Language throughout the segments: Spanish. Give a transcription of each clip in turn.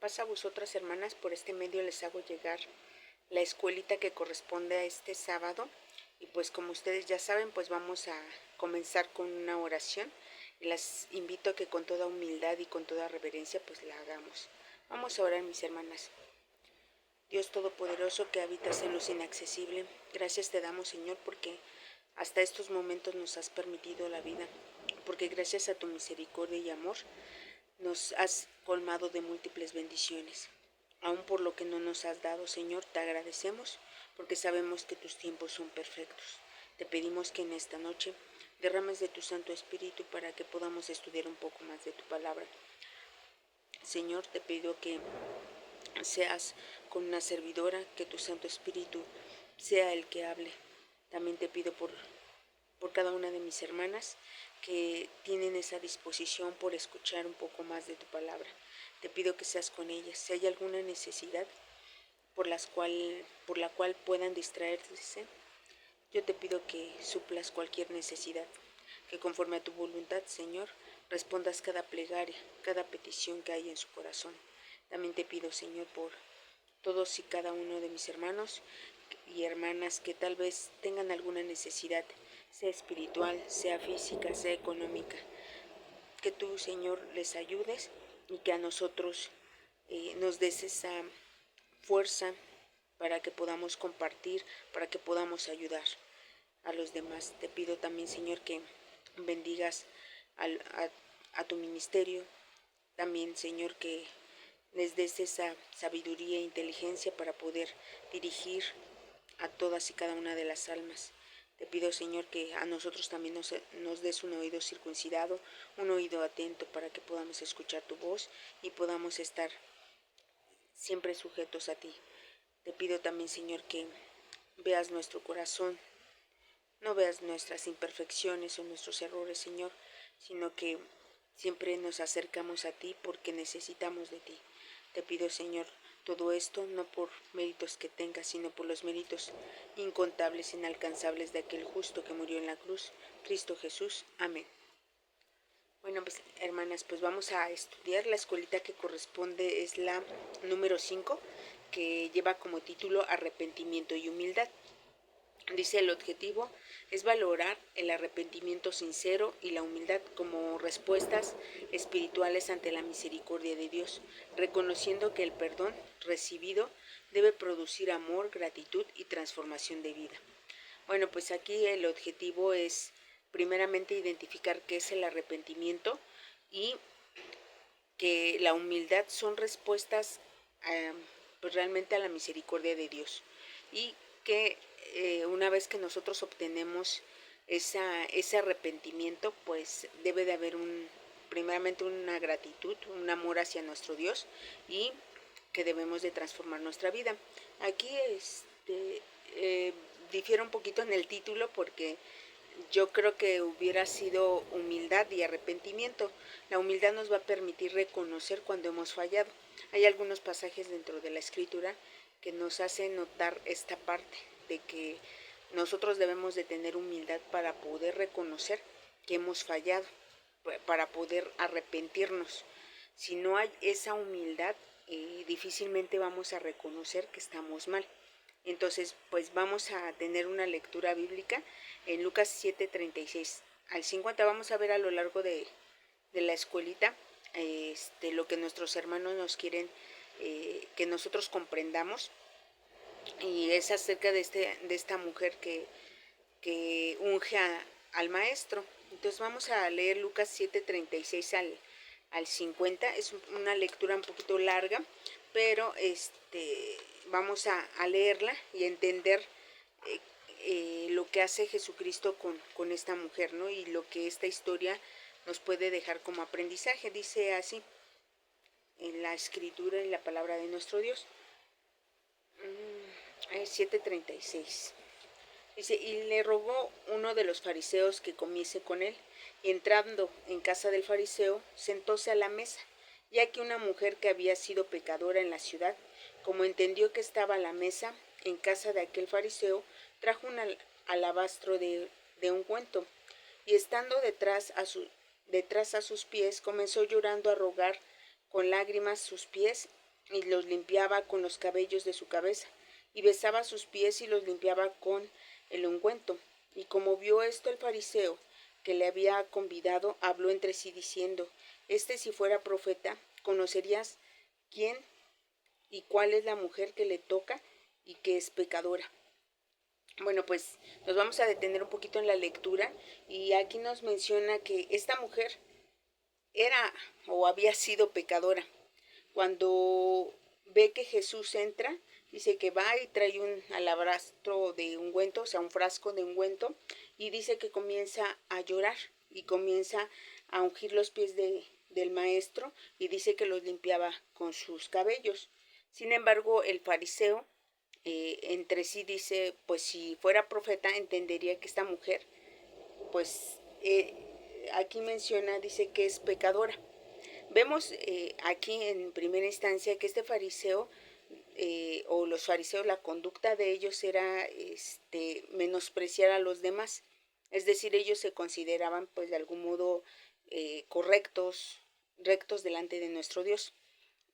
Paz a vosotras, hermanas, por este medio les hago llegar la escuelita que corresponde a este sábado. Y pues como ustedes ya saben, pues vamos a comenzar con una oración. Y las invito a que con toda humildad y con toda reverencia pues la hagamos. Vamos a orar, mis hermanas. Dios Todopoderoso que habitas en luz inaccesible, gracias te damos, Señor, porque hasta estos momentos nos has permitido la vida, porque gracias a tu misericordia y amor nos has colmado de múltiples bendiciones. Aún por lo que no nos has dado, Señor, te agradecemos, porque sabemos que tus tiempos son perfectos. Te pedimos que en esta noche derrames de tu Santo Espíritu para que podamos estudiar un poco más de tu palabra. Señor, te pido que seas con una servidora, que tu Santo Espíritu sea el que hable. También te pido por cada una de mis hermanas que tienen esa disposición por escuchar un poco más de tu palabra. Te pido que seas con ellas. Si hay alguna necesidad por la cual puedan distraerse, yo te pido que suplas cualquier necesidad, que conforme a tu voluntad, Señor, respondas cada plegaria, cada petición que hay en su corazón. También te pido, Señor, por todos y cada uno de mis hermanos y hermanas que tal vez tengan alguna necesidad, sea espiritual, sea física, sea económica, que tú, Señor, les ayudes y que a nosotros nos des esa fuerza para que podamos compartir, para que podamos ayudar a los demás. Te pido también, Señor, que bendigas a tu ministerio. También, Señor, que les des esa sabiduría e inteligencia para poder dirigir a todas y cada una de las almas. Te pido, Señor, que a nosotros también nos des un oído circuncidado, un oído atento para que podamos escuchar tu voz y podamos estar siempre sujetos a ti. Te pido también, Señor, que veas nuestro corazón, no veas nuestras imperfecciones o nuestros errores, Señor, sino que siempre nos acercamos a ti porque necesitamos de ti. Te pido, Señor, todo esto no por méritos que tengas, sino por los méritos incontables, inalcanzables de aquel justo que murió en la cruz, Cristo Jesús. Amén. Bueno, pues hermanas, pues vamos a estudiar. La escuelita que corresponde es la número 5, que lleva como título Arrepentimiento y Humildad. Dice: el objetivo es valorar el arrepentimiento sincero y la humildad como respuestas espirituales ante la misericordia de Dios, reconociendo que el perdón recibido debe producir amor, gratitud y transformación de vida. Bueno, pues aquí el objetivo es primeramente identificar qué es el arrepentimiento y que la humildad son respuestas pues realmente a la misericordia de Dios, y que una vez que nosotros obtenemos ese arrepentimiento, pues debe de haber primeramente una gratitud, un amor hacia nuestro Dios, y que debemos de transformar nuestra vida. Aquí difiere un poquito en el título porque yo creo que hubiera sido humildad y arrepentimiento. La humildad nos va a permitir reconocer cuando hemos fallado. Hay algunos pasajes dentro de la Escritura que nos hacen notar esta parte de que nosotros debemos de tener humildad para poder reconocer que hemos fallado, para poder arrepentirnos. Si no hay esa humildad, difícilmente vamos a reconocer que estamos mal. Entonces, pues vamos a tener una lectura bíblica en Lucas 7:36 al 50. Vamos a ver a lo largo de la escuelita lo que nuestros hermanos nos quieren que nosotros comprendamos, y es acerca de esta mujer que unge al maestro. Entonces vamos a leer Lucas 7:36 al 50. Es una lectura un poquito larga, pero vamos a leerla y entender lo que hace Jesucristo con esta mujer, ¿no? Y lo que esta historia nos puede dejar como aprendizaje. Dice así en la escritura y la palabra de nuestro Dios. 7:36. Dice: y le rogó uno de los fariseos que comiese con él, y entrando en casa del fariseo, sentóse a la mesa. Y aquí una mujer que había sido pecadora en la ciudad, como entendió que estaba a la mesa en casa de aquel fariseo, trajo un alabastro de ungüento, y estando detrás a sus pies, comenzó llorando a rogar con lágrimas sus pies, y los limpiaba con los cabellos de su cabeza, y besaba sus pies y los limpiaba con el ungüento. Y como vio esto el fariseo que le había convidado, habló entre sí diciendo: si fuera profeta, conocerías quién y cuál es la mujer que le toca y que es pecadora. Bueno, pues nos vamos a detener un poquito en la lectura, y aquí nos menciona que esta mujer era o había sido pecadora. Cuando ve que Jesús entra, dice que va y trae un alabastro de ungüento, o sea, un frasco de ungüento, y dice que comienza a llorar y comienza a ungir los pies del maestro, y dice que los limpiaba con sus cabellos. Sin embargo, el fariseo entre sí dice, pues si fuera profeta entendería que esta mujer, pues aquí menciona, dice que es pecadora. Vemos aquí en primera instancia que este fariseo o los fariseos, la conducta de ellos era menospreciar a los demás. Es decir, ellos se consideraban pues de algún modo rectos delante de nuestro Dios.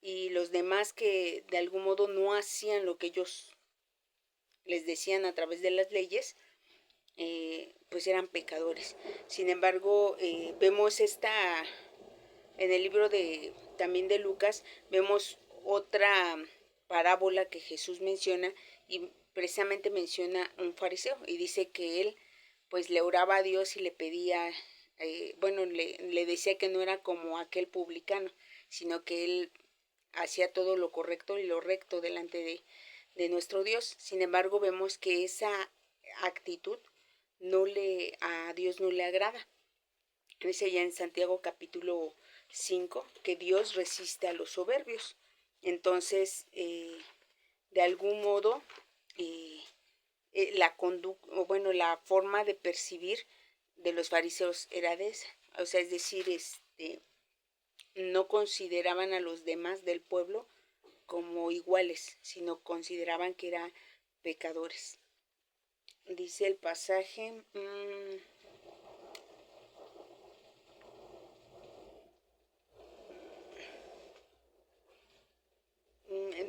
Y los demás que de algún modo no hacían lo que ellos les decían a través de las leyes, pues eran pecadores. Sin embargo, vemos en el libro también de Lucas, vemos otra parábola que Jesús menciona, y precisamente menciona un fariseo, y dice que él pues le oraba a Dios y le pedía, le decía que no era como aquel publicano, sino que él hacía todo lo correcto y lo recto delante de nuestro Dios. Sin embargo, vemos que esa actitud a Dios no le agrada. Dice ya en Santiago capítulo 5 que Dios resiste a los soberbios. Entonces, de algún modo, la forma de percibir de los fariseos era de esa. O sea, es decir, no consideraban a los demás del pueblo como iguales, sino consideraban que eran pecadores. Dice el pasaje,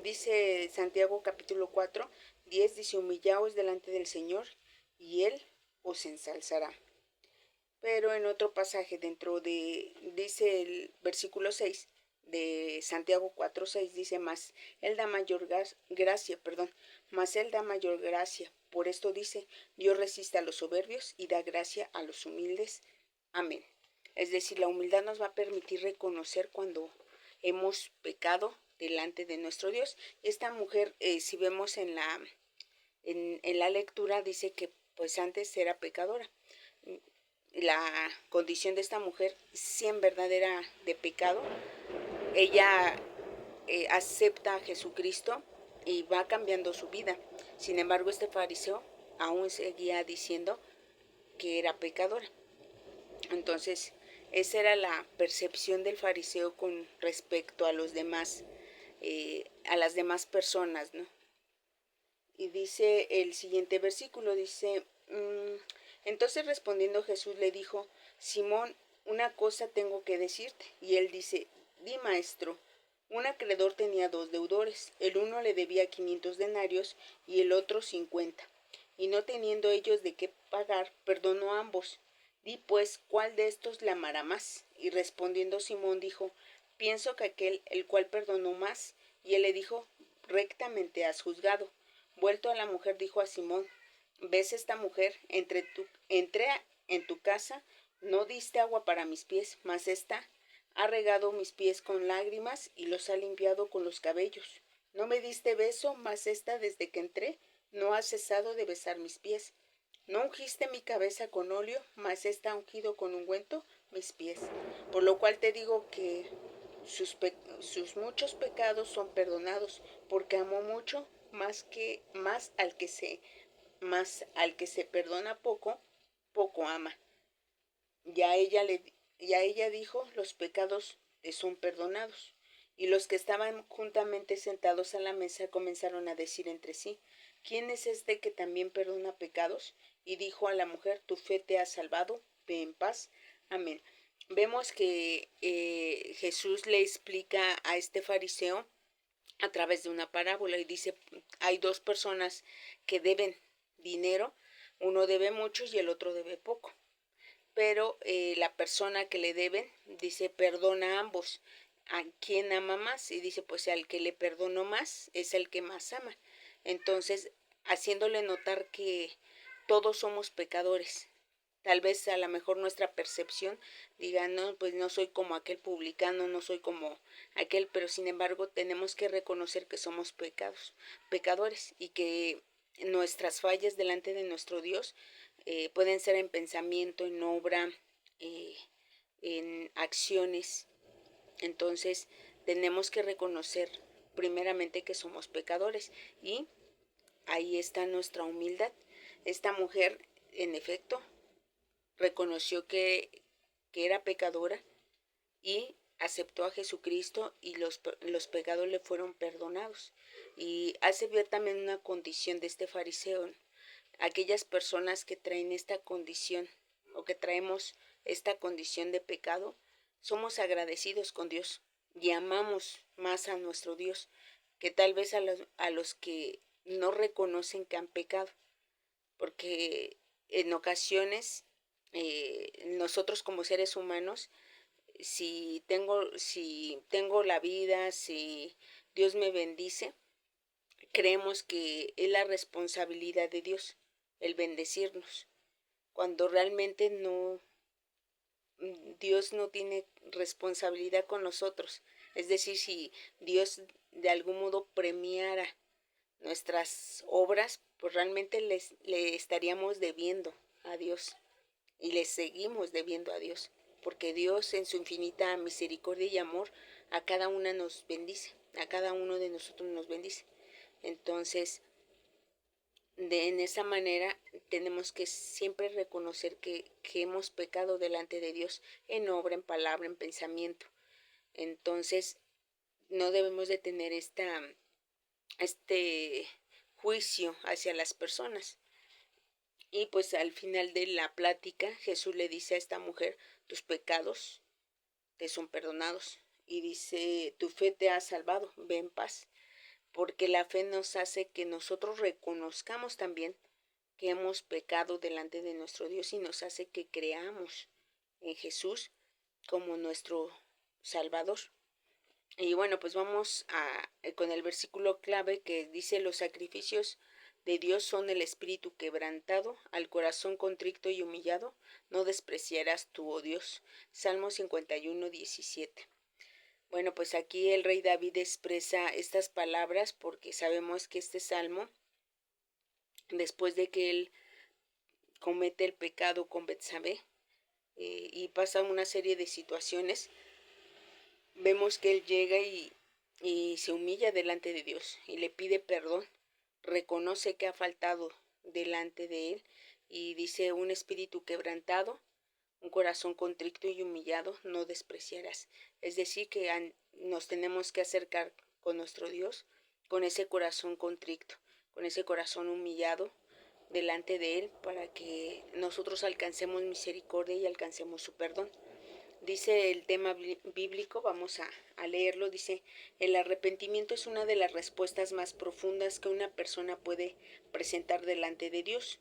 dice Santiago capítulo 4, 10, dice: humillaos delante del Señor y Él os ensalzará. Pero en otro pasaje dice el versículo 6 de Santiago 4, 6, dice: más Él da mayor gracia, Por esto dice: Dios resiste a los soberbios y da gracia a los humildes. Amén. Es decir, la humildad nos va a permitir reconocer cuando hemos pecado delante de nuestro Dios. Esta mujer, si vemos en la lectura, dice que pues antes era pecadora. La condición de esta mujer, si en verdad era de pecado, ella acepta a Jesucristo y va cambiando su vida. Sin embargo, este fariseo aún seguía diciendo que era pecadora. Entonces, esa era la percepción del fariseo con respecto a los demás, a las demás personas, ¿no? Y dice el siguiente versículo, dice: entonces respondiendo Jesús le dijo: Simón, una cosa tengo que decirte. Y él dice: di, maestro. Un acreedor tenía 2 deudores. El uno le debía 500 denarios y el otro 50. Y no teniendo ellos de qué pagar, perdonó a ambos. Di pues, ¿cuál de estos le amará más? Y respondiendo Simón dijo: pienso que aquel el cual perdonó más. Y él le dijo: rectamente has juzgado. Vuelto a la mujer, dijo a Simón: ¿ves esta mujer? Entré en tu casa, no diste agua para mis pies, mas esta ha regado mis pies con lágrimas y los ha limpiado con los cabellos. No me diste beso, mas esta desde que entré no ha cesado de besar mis pies. No ungiste mi cabeza con óleo, mas esta ha ungido con ungüento mis pies. Por lo cual te digo que sus muchos pecados son perdonados, porque amó mucho, más al que se perdona poco, poco ama. Ya ella dijo: los pecados te son perdonados. Y los que estaban juntamente sentados a la mesa comenzaron a decir entre sí: ¿quién es este que también perdona pecados? Y dijo a la mujer: tu fe te ha salvado, ve en paz. Amén. Vemos que Jesús le explica a este fariseo a través de una parábola y dice, hay dos personas que deben dinero, uno debe mucho y el otro debe poco, pero la persona que le deben dice perdona a ambos. ¿A quién ama más? Y dice pues al que le perdonó más es el que más ama. Entonces haciéndole notar que todos somos pecadores. Tal vez a lo mejor nuestra percepción diga, no, pues no soy como aquel publicano, no soy como aquel, pero sin embargo tenemos que reconocer que somos pecadores y que nuestras fallas delante de nuestro Dios pueden ser en pensamiento, en obra, eh, en acciones. Entonces tenemos que reconocer primeramente que somos pecadores y ahí está nuestra humildad. Esta mujer, en efecto, reconoció que era pecadora y aceptó a Jesucristo y los pecados le fueron perdonados. Y hace ver también una condición de este fariseo. Aquellas personas que traen esta condición o que traemos esta condición de pecado, somos agradecidos con Dios y amamos más a nuestro Dios que tal vez a los que no reconocen que han pecado, porque en ocasiones nosotros como seres humanos, si tengo la vida, si Dios me bendice, creemos que es la responsabilidad de Dios el bendecirnos, cuando realmente no, Dios no tiene responsabilidad con nosotros. Es decir, si Dios de algún modo premiara nuestras obras, pues realmente le estaríamos debiendo a Dios y le seguimos debiendo a Dios, porque Dios en su infinita misericordia y amor a cada una nos bendice, a cada uno de nosotros nos bendice. Entonces, en esa manera tenemos que siempre reconocer que hemos pecado delante de Dios en obra, en palabra, en pensamiento. Entonces, no debemos de tener este juicio hacia las personas. Y pues al final de la plática Jesús le dice a esta mujer, tus pecados te son perdonados. Y dice, tu fe te ha salvado, ve en paz. Porque la fe nos hace que nosotros reconozcamos también que hemos pecado delante de nuestro Dios y nos hace que creamos en Jesús como nuestro Salvador. Y bueno, pues vamos con el versículo clave que dice, los sacrificios de Dios son el espíritu quebrantado, al corazón contrito y humillado, no despreciarás tú, oh Dios. Salmo 51, 17. Bueno, pues aquí el rey David expresa estas palabras porque sabemos que este salmo, después de que él comete el pecado con Betsabé y pasa una serie de situaciones, vemos que él llega y se humilla delante de Dios y le pide perdón, reconoce que ha faltado delante de él y dice, un espíritu quebrantado, un corazón contrito y humillado no despreciarás. Es decir, que nos tenemos que acercar con nuestro Dios con ese corazón contrito, con ese corazón humillado delante de Él para que nosotros alcancemos misericordia y alcancemos su perdón. Dice el tema bíblico, vamos a leerlo, dice, el arrepentimiento es una de las respuestas más profundas que una persona puede presentar delante de Dios.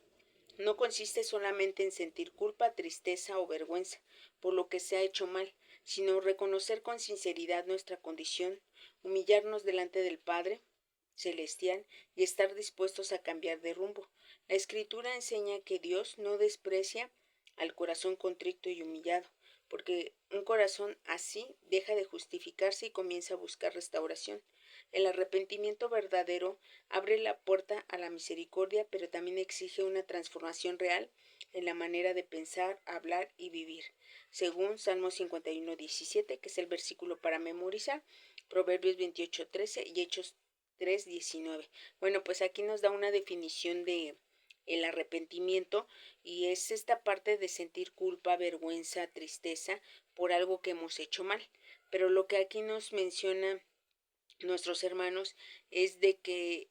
No consiste solamente en sentir culpa, tristeza o vergüenza por lo que se ha hecho mal, sino reconocer con sinceridad nuestra condición, humillarnos delante del Padre Celestial y estar dispuestos a cambiar de rumbo. La Escritura enseña que Dios no desprecia al corazón contrito y humillado, porque un corazón así deja de justificarse y comienza a buscar restauración. El arrepentimiento verdadero abre la puerta a la misericordia, pero también exige una transformación real en la manera de pensar, hablar y vivir, según Salmo 51, 17, que es el versículo para memorizar, Proverbios 28, 13 y Hechos 3, 19. Bueno, pues aquí nos da una definición de el arrepentimiento y es esta parte de sentir culpa, vergüenza, tristeza por algo que hemos hecho mal. Pero lo que aquí nos menciona nuestros hermanos es de que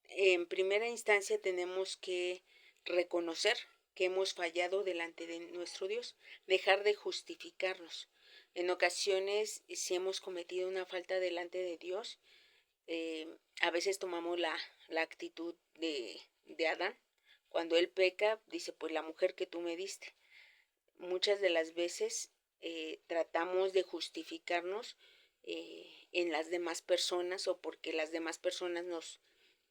en primera instancia tenemos que reconocer que hemos fallado delante de nuestro Dios, dejar de justificarnos. En ocasiones, si hemos cometido una falta delante de Dios, a veces tomamos la actitud de Adán. Cuando él peca, dice, pues la mujer que tú me diste. Muchas de las veces tratamos de justificarnos en las demás personas o porque las demás personas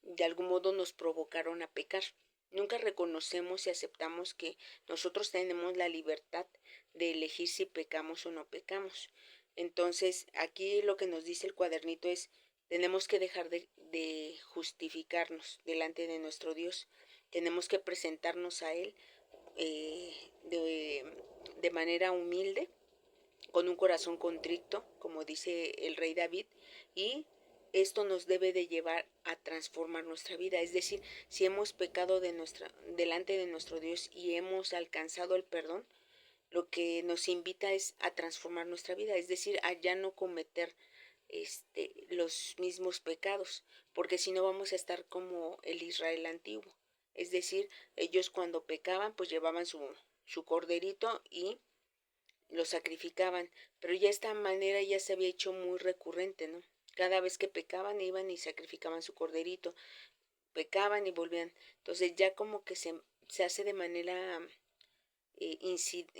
de algún modo nos provocaron a pecar. Nunca reconocemos y aceptamos que nosotros tenemos la libertad de elegir si pecamos o no pecamos. Entonces, aquí lo que nos dice el cuadernito es, tenemos que dejar de justificarnos delante de nuestro Dios. Tenemos que presentarnos a Él eh, de manera humilde, con un corazón contrito, como dice el rey David, y esto nos debe de llevar a transformar nuestra vida. Es decir, si hemos pecado delante de nuestro Dios y hemos alcanzado el perdón, lo que nos invita es a transformar nuestra vida, es decir, a ya no cometer los mismos pecados, porque si no vamos a estar como el Israel antiguo. Es decir, ellos cuando pecaban, pues llevaban su corderito y lo sacrificaban, pero ya esta manera ya se había hecho muy recurrente, ¿no? Cada vez que pecaban iban y sacrificaban su corderito, pecaban y volvían. Entonces ya como que se hace de manera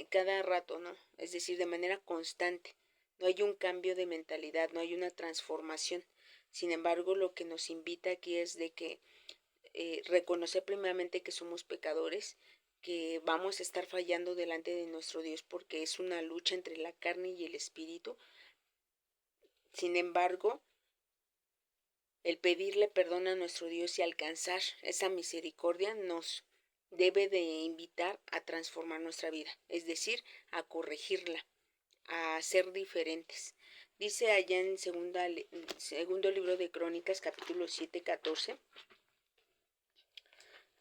cada rato, ¿no? Es decir, de manera constante. No hay un cambio de mentalidad, no hay una transformación. Sin embargo, lo que nos invita aquí es de que reconocer primeramente que somos pecadores, que vamos a estar fallando delante de nuestro Dios porque es una lucha entre la carne y el espíritu. Sin embargo, el pedirle perdón a nuestro Dios y alcanzar esa misericordia nos debe de invitar a transformar nuestra vida, es decir, a corregirla, a ser diferentes. Dice allá en segundo libro de Crónicas, capítulo 7, 14.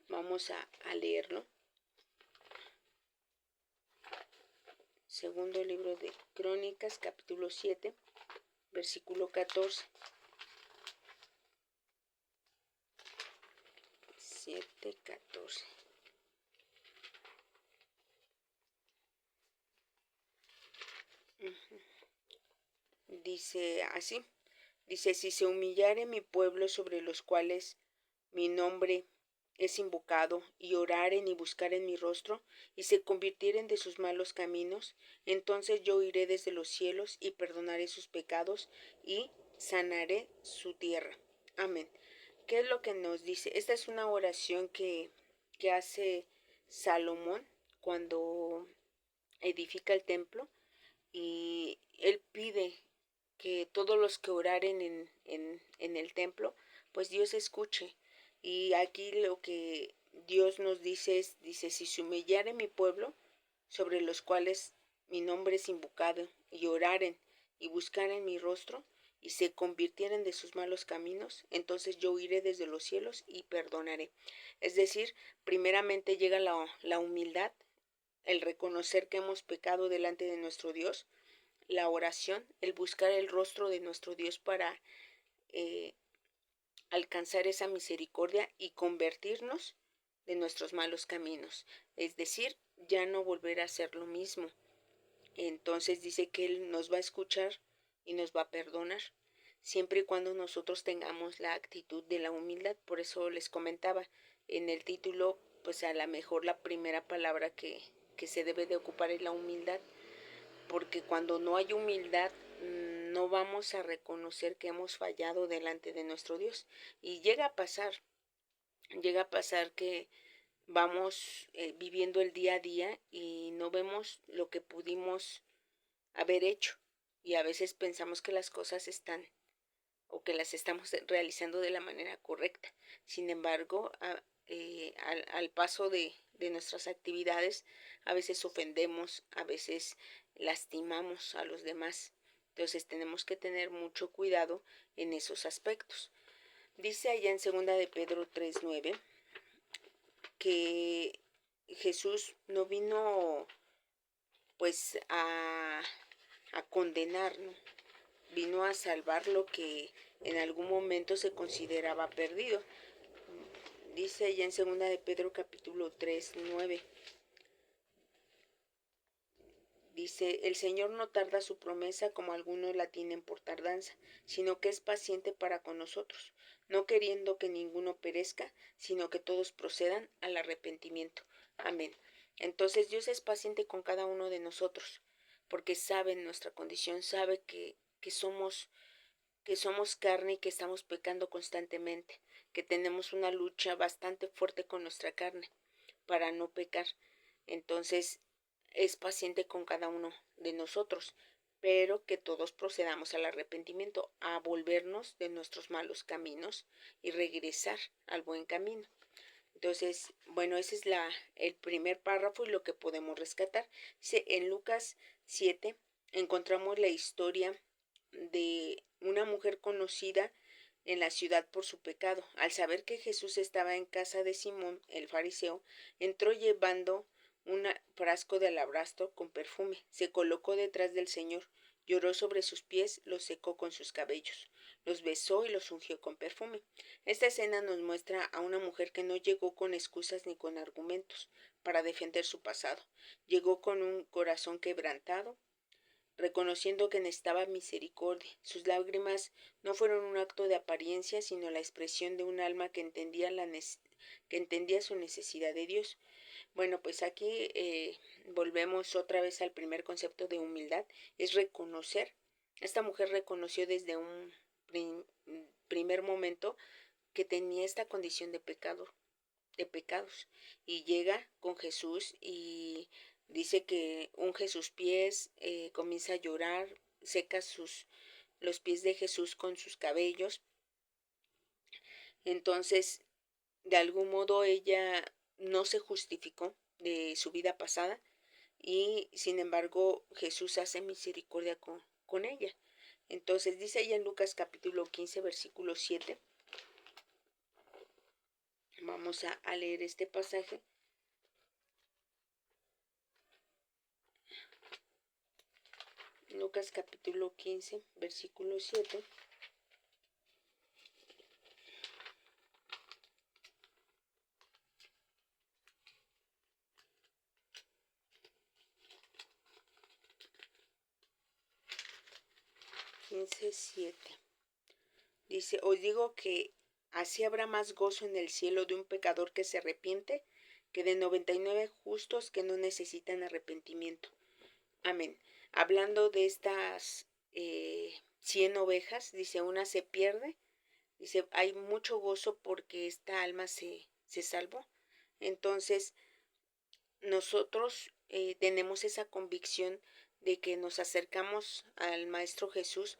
Vamos a leerlo. Segundo libro de Crónicas, capítulo 7, versículo 14. 7, 14. Dice así, dice, si se humillare mi pueblo sobre los cuales mi nombre es invocado, y oraren y buscaren mi rostro, y se convirtieren de sus malos caminos, entonces yo iré desde los cielos y perdonaré sus pecados y sanaré su tierra. Amén. ¿Qué es lo que nos dice? Esta es una oración que hace Salomón cuando edifica el templo, y él pide que todos los que oraren en el templo, pues Dios escuche. Y aquí lo que Dios nos dice es, dice, si se humillare mi pueblo, sobre los cuales mi nombre es invocado, y oraren y buscaren mi rostro, y se convirtieren de sus malos caminos, entonces yo iré desde los cielos y perdonaré. Es decir, primeramente llega la humildad, el reconocer que hemos pecado delante de nuestro Dios, la oración, el buscar el rostro de nuestro Dios para eh, alcanzar esa misericordia y convertirnos de nuestros malos caminos. Es decir, ya no volver a hacer lo mismo. Entonces dice que Él nos va a escuchar y nos va a perdonar, siempre y cuando nosotros tengamos la actitud de la humildad. Por eso les comentaba en el título, pues a lo mejor la primera palabra que se debe de ocupar es la humildad, porque cuando no hay humildad no vamos a reconocer que hemos fallado delante de nuestro Dios. Y llega a pasar que vamos viviendo el día a día y no vemos lo que pudimos haber hecho. Y a veces pensamos que las cosas están o que las estamos realizando de la manera correcta. Sin embargo, al paso de nuestras actividades, a veces ofendemos, a veces lastimamos a los demás. Entonces tenemos que tener mucho cuidado en esos aspectos. Dice allá en 2 de Pedro 3:9 que Jesús no vino pues a condenar, ¿no? Vino a salvar lo que en algún momento se consideraba perdido. Dice allá en 2 de Pedro capítulo 3:9. dice, el Señor no tarda su promesa como algunos la tienen por tardanza, sino que es paciente para con nosotros, no queriendo que ninguno perezca, sino que todos procedan al arrepentimiento. Amén. Entonces Dios es paciente con cada uno de nosotros, porque sabe nuestra condición, sabe que somos carne y que estamos pecando constantemente, que tenemos una lucha bastante fuerte con nuestra carne para no pecar. Entonces es paciente con cada uno de nosotros, pero que todos procedamos al arrepentimiento, a volvernos de nuestros malos caminos y regresar al buen camino. Entonces, bueno, ese es el primer párrafo y lo que podemos rescatar. Dice, en Lucas 7 encontramos la historia de una mujer conocida en la ciudad por su pecado. Al saber que Jesús estaba en casa de Simón, el fariseo, entró llevando un frasco de alabastro con perfume. Se colocó detrás del Señor, lloró sobre sus pies, los secó con sus cabellos, los besó y los ungió con perfume. Esta escena nos muestra a una mujer que no llegó con excusas ni con argumentos para defender su pasado. Llegó con un corazón quebrantado, reconociendo que necesitaba misericordia. Sus lágrimas no fueron un acto de apariencia, sino la expresión de un alma que entendía su necesidad de Dios. Bueno, pues aquí volvemos otra vez al primer concepto de humildad, es reconocer. Esta mujer reconoció desde un primer momento que tenía esta condición de pecados, y llega con Jesús y dice que unge sus pies, comienza a llorar, seca los pies de Jesús con sus cabellos. Entonces, de algún modo ella no se justificó de su vida pasada, y sin embargo Jesús hace misericordia con ella. Entonces dice ella en Lucas capítulo 15 versículo 7, vamos a leer este pasaje. Lucas capítulo 15 versículo 7. Dice, os digo que así habrá más gozo en el cielo de un pecador que se arrepiente que de 99 justos que no necesitan arrepentimiento. Amén. Hablando de estas 100 ovejas, dice, una se pierde, dice, hay mucho gozo porque esta alma se salvó. Entonces, nosotros tenemos esa convicción de que nos acercamos al Maestro Jesús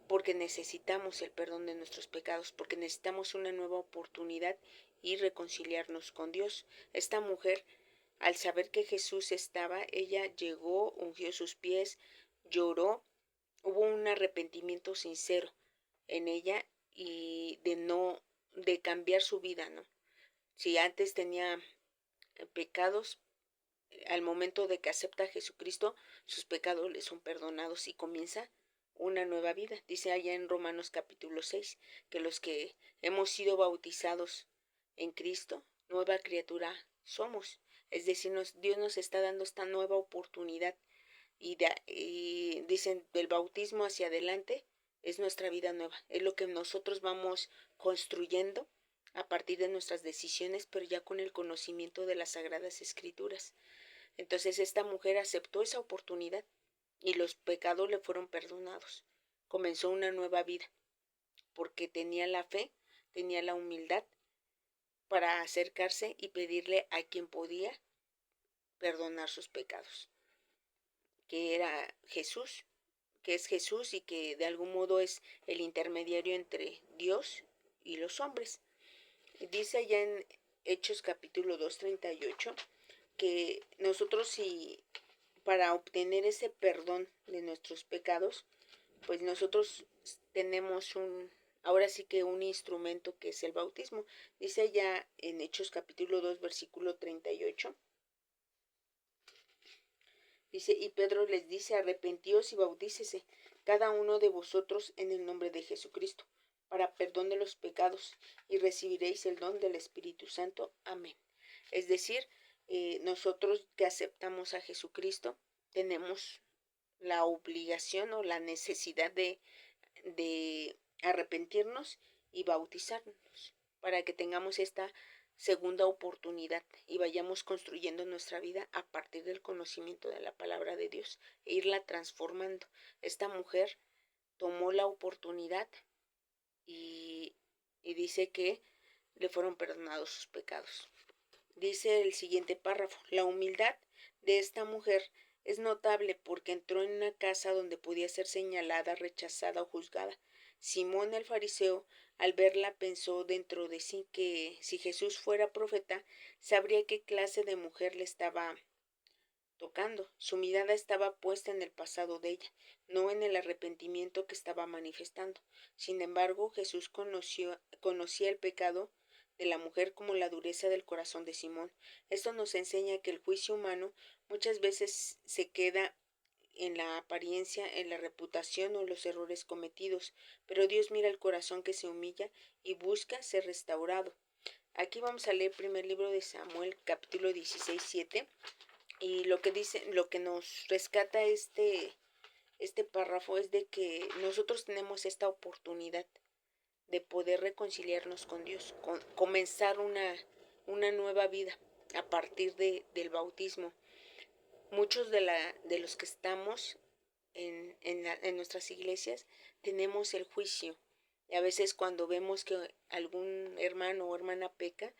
porque necesitamos el perdón de nuestros pecados, porque necesitamos una nueva oportunidad y reconciliarnos con Dios. Esta mujer, al saber que Jesús estaba, ella llegó, ungió sus pies, lloró, hubo un arrepentimiento sincero en ella y de cambiar su vida, ¿no? Si antes tenía pecados, al momento de que acepta a Jesucristo, sus pecados le son perdonados y comienza una nueva vida. Dice allá en Romanos capítulo 6 que los que hemos sido bautizados en Cristo, nueva criatura somos. Es decir, Dios nos está dando esta nueva oportunidad y dicen del bautismo hacia adelante es nuestra vida nueva. Es lo que nosotros vamos construyendo a partir de nuestras decisiones, pero ya con el conocimiento de las Sagradas Escrituras. Entonces esta mujer aceptó esa oportunidad y los pecados le fueron perdonados. Comenzó una nueva vida porque tenía la fe, tenía la humildad para acercarse y pedirle a quien podía perdonar sus pecados, que era Jesús, que es Jesús y que de algún modo es el intermediario entre Dios y los hombres. Dice allá en Hechos capítulo 2:38 que nosotros si para obtener ese perdón de nuestros pecados, pues nosotros tenemos ahora sí que un instrumento que es el bautismo. Dice ya en Hechos capítulo 2 versículo 38. Dice, y Pedro les dice, arrepentíos y bautícese cada uno de vosotros en el nombre de Jesucristo, para perdón de los pecados, y recibiréis el don del Espíritu Santo. Amén. Es decir, nosotros que aceptamos a Jesucristo, tenemos la obligación o la necesidad de arrepentirnos y bautizarnos para que tengamos esta segunda oportunidad y vayamos construyendo nuestra vida a partir del conocimiento de la palabra de Dios e irla transformando. Esta mujer tomó la oportunidad y, y dice que le fueron perdonados sus pecados. Dice el siguiente párrafo: la humildad de esta mujer es notable porque entró en una casa donde podía ser señalada, rechazada o juzgada. Simón el fariseo, al verla, pensó dentro de sí que si Jesús fuera profeta, sabría qué clase de mujer le estaba tocando. Su mirada estaba puesta en el pasado de ella, no en el arrepentimiento que estaba manifestando. Sin embargo, Jesús conocía el pecado de la mujer como la dureza del corazón de Simón. Esto nos enseña que el juicio humano muchas veces se queda en la apariencia, en la reputación o los errores cometidos, pero Dios mira el corazón que se humilla y busca ser restaurado. Aquí vamos a leer el primer libro de Samuel, capítulo 16, 7, y lo que dice, lo que nos rescata este párrafo es de que nosotros tenemos esta oportunidad de poder reconciliarnos con Dios, comenzar una nueva vida a partir del bautismo. Muchos de los que estamos en nuestras iglesias tenemos el juicio. Y a veces cuando vemos que algún hermano o hermana peca,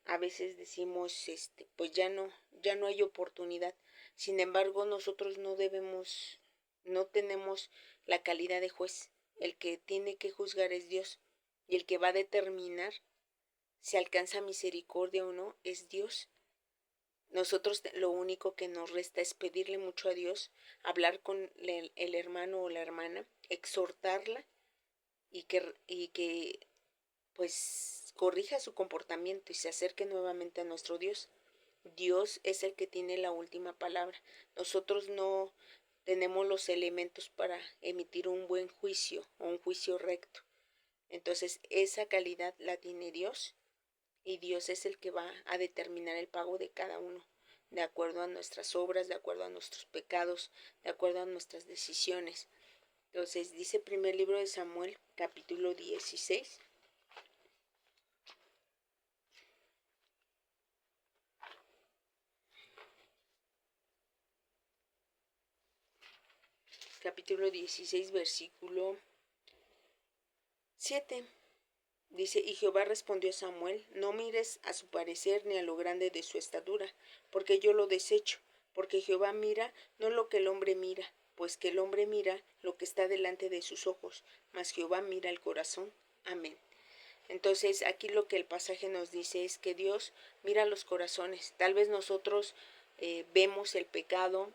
a veces decimos, pues ya no hay oportunidad. Sin embargo, nosotros no tenemos la calidad de juez. El que tiene que juzgar es Dios. Y el que va a determinar si alcanza misericordia o no es Dios. Nosotros lo único que nos resta es pedirle mucho a Dios, hablar con el hermano o la hermana, exhortarla y que pues corrija su comportamiento y se acerque nuevamente a nuestro Dios. Dios es el que tiene la última palabra. Nosotros no tenemos los elementos para emitir un buen juicio o un juicio recto. Entonces esa calidad la tiene Dios y Dios es el que va a determinar el pago de cada uno, de acuerdo a nuestras obras, de acuerdo a nuestros pecados, de acuerdo a nuestras decisiones. Entonces dice primer libro de Samuel, capítulo 16. Capítulo 16, versículo 7. Dice, y Jehová respondió a Samuel, no mires a su parecer ni a lo grande de su estatura, porque yo lo desecho, porque Jehová mira no lo que el hombre mira, pues que el hombre mira lo que está delante de sus ojos, mas Jehová mira el corazón. Amén. Entonces aquí lo que el pasaje nos dice es que Dios mira los corazones. Tal vez nosotros vemos el pecado,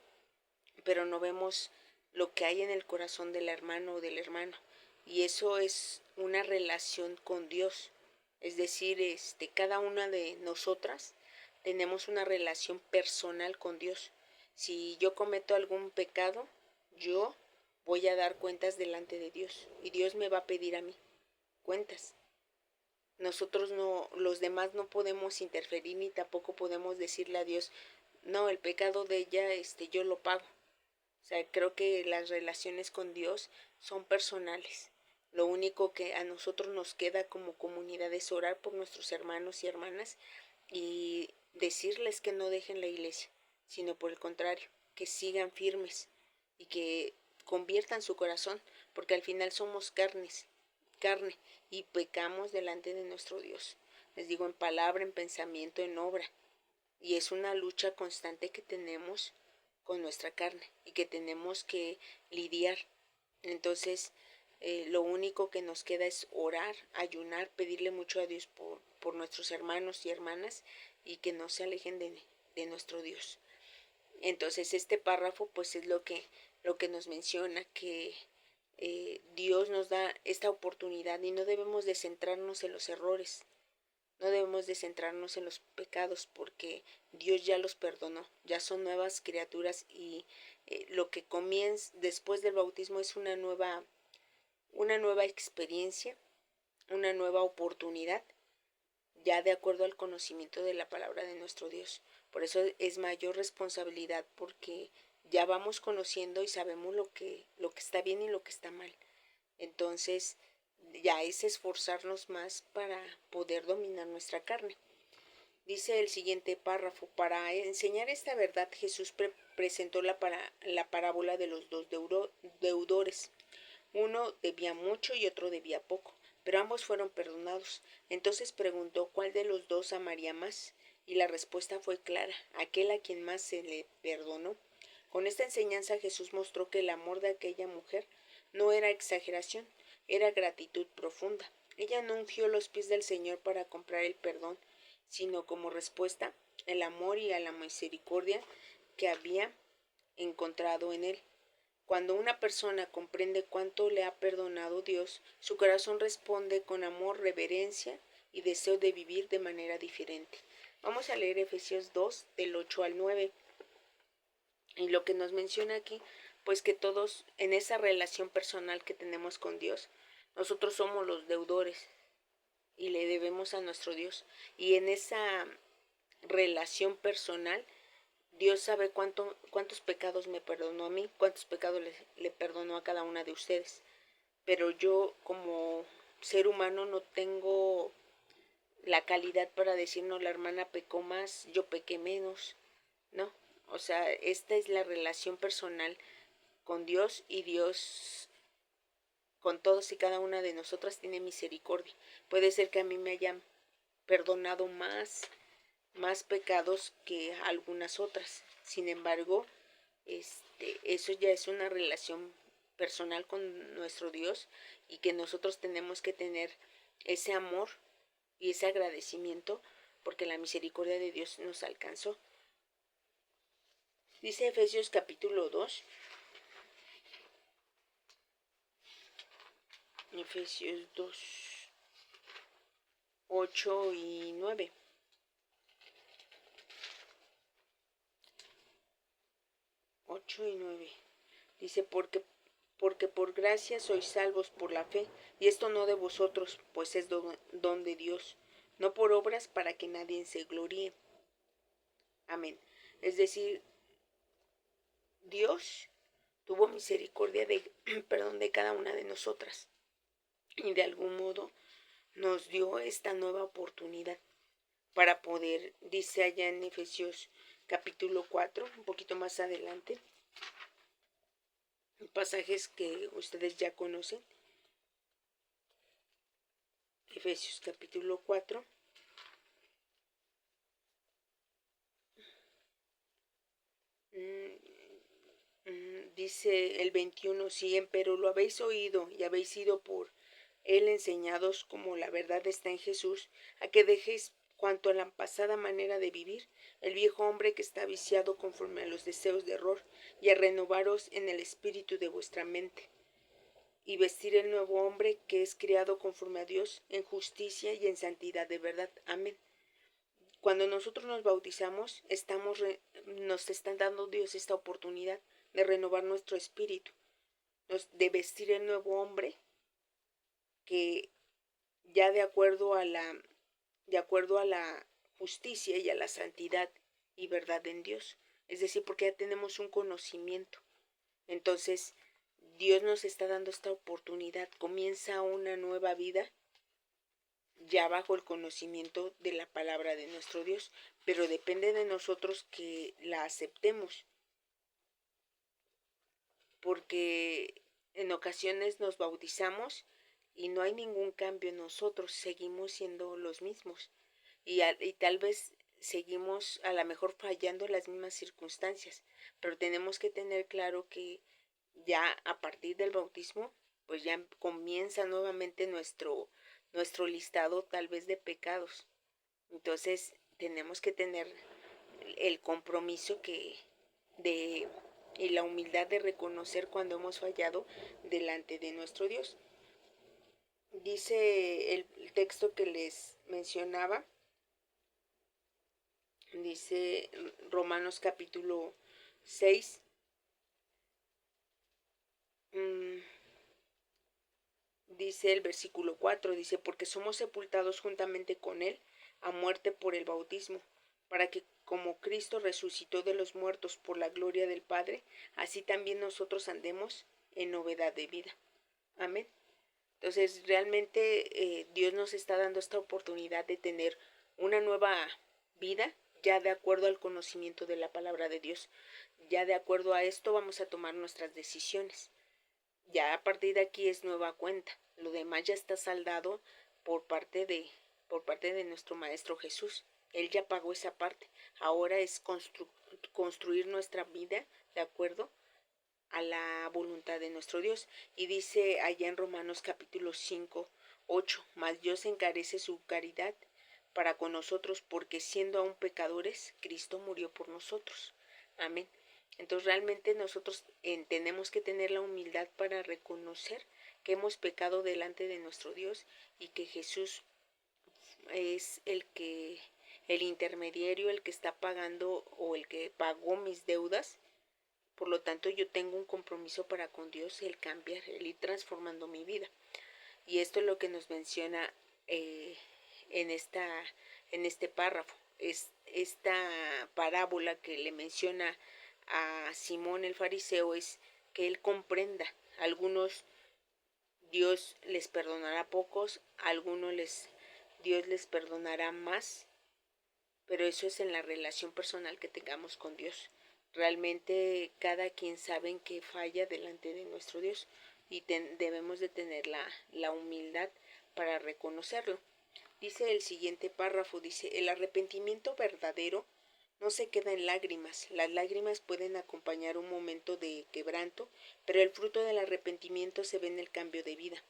pero no vemos lo que hay en el corazón del hermano o del hermano. Y eso es una relación con Dios. Es decir, cada una de nosotras tenemos una relación personal con Dios. Si yo cometo algún pecado, yo voy a dar cuentas delante de Dios y Dios me va a pedir a mí cuentas. Nosotros no, los demás no podemos interferir ni tampoco podemos decirle a Dios, no, el pecado de ella, yo lo pago. O sea, creo que las relaciones con Dios son personales. Lo único que a nosotros nos queda como comunidad es orar por nuestros hermanos y hermanas y decirles que no dejen la iglesia, sino por el contrario, que sigan firmes y que conviertan su corazón, porque al final somos carne, y pecamos delante de nuestro Dios. Les digo, en palabra, en pensamiento, en obra. Y es una lucha constante que tenemos con nuestra carne y que tenemos que lidiar. Entonces, lo único que nos queda es orar, ayunar, pedirle mucho a Dios por nuestros hermanos y hermanas y que no se alejen de nuestro Dios. Entonces, este párrafo pues es lo que nos menciona que Dios nos da esta oportunidad y no debemos de centrarnos en los errores. No debemos de centrarnos en los pecados porque Dios ya los perdonó, ya son nuevas criaturas y lo que comienza después del bautismo es una nueva experiencia, una nueva oportunidad, ya de acuerdo al conocimiento de la palabra de nuestro Dios. Por eso es mayor responsabilidad porque ya vamos conociendo y sabemos lo que está bien y lo que está mal. Entonces, ya es esforzarnos más para poder dominar nuestra carne. Dice el siguiente párrafo: para enseñar esta verdad, Jesús presentó la parábola de los dos deudores. Uno debía mucho y otro debía poco, pero ambos fueron perdonados. Entonces preguntó cuál de los dos amaría más, y la respuesta fue clara: aquel a quien más se le perdonó. Con esta enseñanza Jesús mostró que el amor de aquella mujer no era exageración, era gratitud profunda. Ella no ungió los pies del Señor para comprar el perdón, sino como respuesta el amor y a la misericordia que había encontrado en él. Cuando una persona comprende cuánto le ha perdonado Dios, su corazón responde con amor, reverencia y deseo de vivir de manera diferente. Vamos a leer Efesios 2, del 8 al 9. Y lo que nos menciona aquí, pues que todos en esa relación personal que tenemos con Dios, nosotros somos los deudores y le debemos a nuestro Dios. Y en esa relación personal, Dios sabe cuántos pecados me perdonó a mí, cuántos pecados le perdonó a cada una de ustedes. Pero yo como ser humano no tengo la calidad para decir: no, la hermana pecó más, yo pequé menos. No, o sea, esta es la relación personal con Dios, y Dios con todos y cada una de nosotras tiene misericordia. Puede ser que a mí me hayan perdonado más pecados que algunas otras. Sin embargo, eso ya es una relación personal con nuestro Dios, y que nosotros tenemos que tener ese amor y ese agradecimiento porque la misericordia de Dios nos alcanzó. Dice Efesios capítulo 2, Efesios 2, 8 y 9. 8 y 9. Dice: porque por gracia sois salvos por la fe, y esto no de vosotros, pues es don de Dios, no por obras, para que nadie se gloríe. Amén. Es decir, Dios tuvo misericordia de cada una de nosotras, y de algún modo nos dio esta nueva oportunidad para poder, dice allá en Efesios capítulo 4, un poquito más adelante, pasajes que ustedes ya conocen. Efesios capítulo 4, dice el 21: si empero lo habéis oído y habéis sido por él enseñados como la verdad está en Jesús, a que dejéis cuanto a la pasada manera de vivir, el viejo hombre que está viciado conforme a los deseos de error, y a renovaros en el espíritu de vuestra mente, y vestir el nuevo hombre que es criado conforme a Dios en justicia y en santidad de verdad. Amén. Cuando nosotros nos bautizamos, nos están dando Dios esta oportunidad de renovar nuestro espíritu, de vestir el nuevo hombre que ya de acuerdo a la justicia y a la santidad y verdad en Dios. Es decir, porque ya tenemos un conocimiento. Entonces, Dios nos está dando esta oportunidad. Comienza una nueva vida ya bajo el conocimiento de la palabra de nuestro Dios, pero depende de nosotros que la aceptemos, porque en ocasiones nos bautizamos y no hay ningún cambio en nosotros, seguimos siendo los mismos, y tal vez seguimos a lo mejor fallando en las mismas circunstancias, pero tenemos que tener claro que ya a partir del bautismo pues ya comienza nuevamente nuestro listado tal vez de pecados. Entonces tenemos que tener el compromiso de y la humildad de reconocer cuando hemos fallado delante de nuestro Dios. Dice el texto que les mencionaba, dice Romanos capítulo 6, dice el versículo 4, dice: porque somos sepultados juntamente con él a muerte por el bautismo, para que como Cristo resucitó de los muertos por la gloria del Padre, así también nosotros andemos en novedad de vida. Amén. Entonces realmente Dios nos está dando esta oportunidad de tener una nueva vida, ya de acuerdo al conocimiento de la palabra de Dios. Ya de acuerdo a esto vamos a tomar nuestras decisiones. Ya a partir de aquí es nueva cuenta. Lo demás ya está saldado por parte de nuestro Maestro Jesús. Él ya pagó esa parte. Ahora es construir nuestra vida de acuerdo a la voluntad de nuestro Dios. Y dice allá en Romanos capítulo 5, 8, mas Dios encarece su caridad para con nosotros, porque siendo aún pecadores, Cristo murió por nosotros. Amén. Entonces realmente nosotros tenemos que tener la humildad para reconocer que hemos pecado delante de nuestro Dios y que Jesús es el intermediario, el que está pagando o el que pagó mis deudas. Por lo tanto, yo tengo un compromiso para con Dios, el cambiar, el ir transformando mi vida. Y esto es lo que nos menciona en, en este párrafo. Es esta parábola que le menciona a Simón el fariseo es que él comprenda. Algunos Dios les perdonará pocos, a algunos Dios les perdonará más, pero eso es en la relación personal que tengamos con Dios. Realmente cada quien sabe en qué falla delante de nuestro Dios y debemos de tener la humildad para reconocerlo. Dice el siguiente párrafo, dice, el arrepentimiento verdadero no se queda en lágrimas. Las lágrimas pueden acompañar un momento de quebranto, pero el fruto del arrepentimiento se ve en el cambio de vida.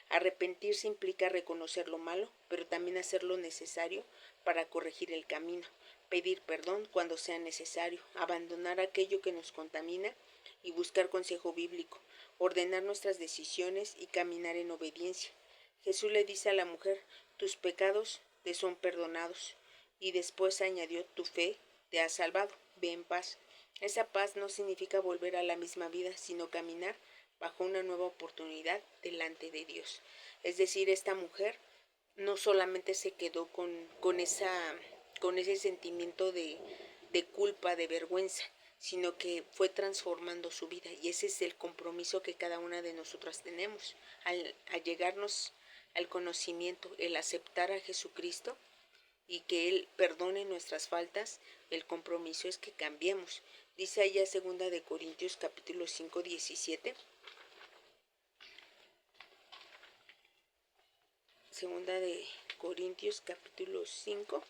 Arrepentirse implica reconocer lo malo, pero también hacer lo necesario para corregir el camino, pedir perdón cuando sea necesario, abandonar aquello que nos contamina y buscar consejo bíblico, ordenar nuestras decisiones y caminar en obediencia. Jesús le dice a la mujer, tus pecados te son perdonados. Y después añadió, tu fe te ha salvado, ve en paz. Esa paz no significa volver a la misma vida, sino caminar bajo una nueva oportunidad delante de Dios. Es decir, esta mujer no solamente se quedó con ese sentimiento de culpa, de vergüenza, sino que fue transformando su vida. Y ese es el compromiso que cada una de nosotras tenemos al llegarnos al conocimiento, el aceptar a Jesucristo y que Él perdone nuestras faltas. El compromiso es que cambiemos. Dice allá 2 capítulo 5, 17. Segunda de Corintios capítulo 5,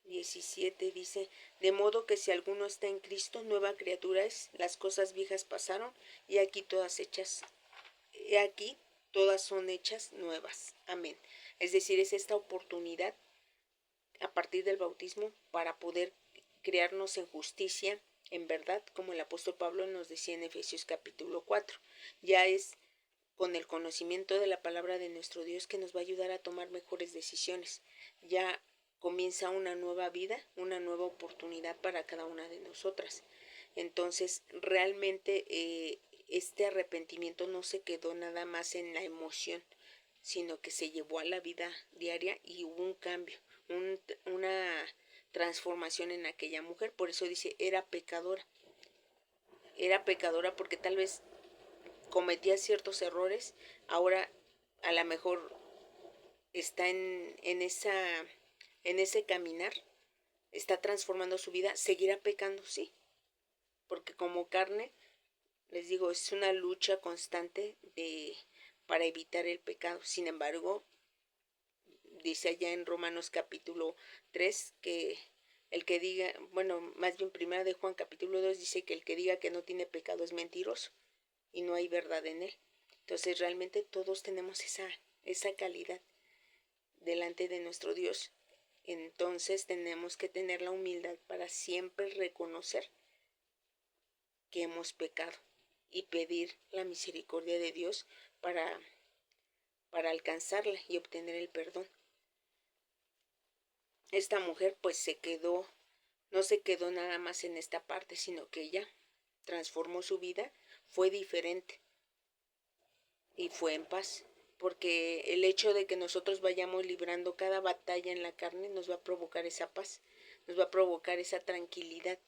17 dice, de modo que si alguno está en Cristo, nueva criatura es, las cosas viejas pasaron y aquí todas son hechas nuevas. Amén. Es decir, es esta oportunidad a partir del bautismo para poder crearnos en justicia, en verdad, como el apóstol Pablo nos decía en Efesios capítulo 4. Ya es con el conocimiento de la palabra de nuestro Dios que nos va a ayudar a tomar mejores decisiones. Ya comienza una nueva vida, una nueva oportunidad para cada una de nosotras. Entonces, realmente este arrepentimiento no se quedó nada más en la emoción, sino que se llevó a la vida diaria y hubo un cambio, una transformación en aquella mujer. Por eso dice, era pecadora porque tal vez cometía ciertos errores, ahora a lo mejor está en ese caminar, está transformando su vida, seguirá pecando, sí, porque como carne, les digo, es una lucha constante para evitar el pecado. Sin embargo, dice allá en Romanos capítulo 3 que el que diga, bueno, más bien primera de Juan capítulo 2 dice que el que diga que no tiene pecado es mentiroso y no hay verdad en él. Entonces realmente todos tenemos esa calidad delante de nuestro Dios. Entonces tenemos que tener la humildad para siempre reconocer que hemos pecado y pedir la misericordia de Dios para alcanzarla y obtener el perdón. Esta mujer pues no se quedó nada más en esta parte, sino que ella transformó su vida, fue diferente y fue en paz. porque el hecho de que nosotros vayamos librando cada batalla en la carne nos va a provocar esa paz, nos va a provocar esa tranquilidad.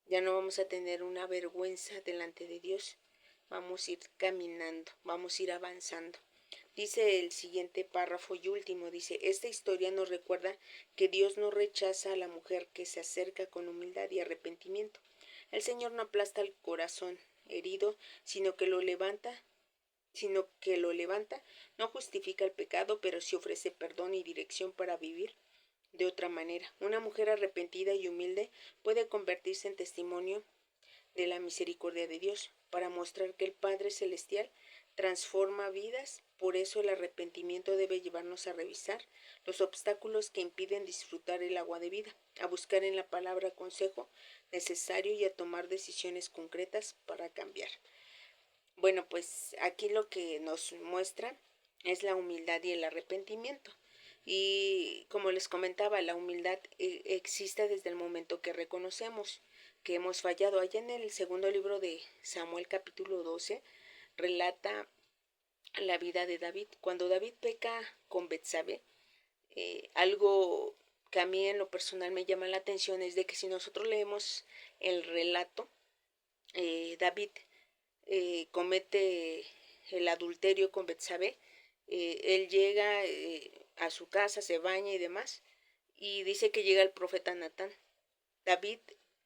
Ya no vamos a tener una vergüenza delante de Dios, vamos a ir caminando, vamos a ir avanzando. Dice el siguiente párrafo y último, dice, esta historia nos recuerda que Dios no rechaza a la mujer que se acerca con humildad y arrepentimiento. El Señor no aplasta el corazón herido, sino que lo levanta, no justifica el pecado, pero sí ofrece perdón y dirección para vivir de otra manera. Una mujer arrepentida y humilde puede convertirse en testimonio de la misericordia de Dios, para mostrar que el Padre Celestial transforma vidas. Por eso el arrepentimiento debe llevarnos a revisar los obstáculos que impiden disfrutar el agua de vida, a buscar en la palabra consejo necesario y a tomar decisiones concretas para cambiar. Bueno, pues aquí lo que nos muestra es la humildad y el arrepentimiento. Y como les comentaba, la humildad existe desde el momento que reconocemos que hemos fallado. Allá en el segundo libro de Samuel capítulo 12 relata la vida de David. Cuando David peca con Betsabé, algo que a mí en lo personal me llama la atención es de que si nosotros leemos el relato, David comete el adulterio con Betsabé. Él llega a su casa, se baña y demás, y dice que llega el profeta Natán. David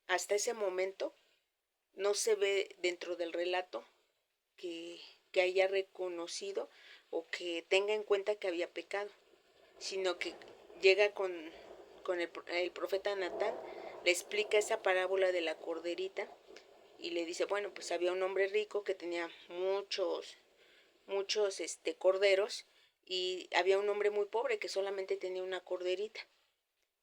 hasta ese momento no se ve dentro del relato que haya reconocido o que tenga en cuenta que había pecado, sino que llega con el profeta Natán, le explica esa parábola de la corderita y le dice, bueno, pues había un hombre rico que tenía muchos corderos, y había un hombre muy pobre que solamente tenía una corderita.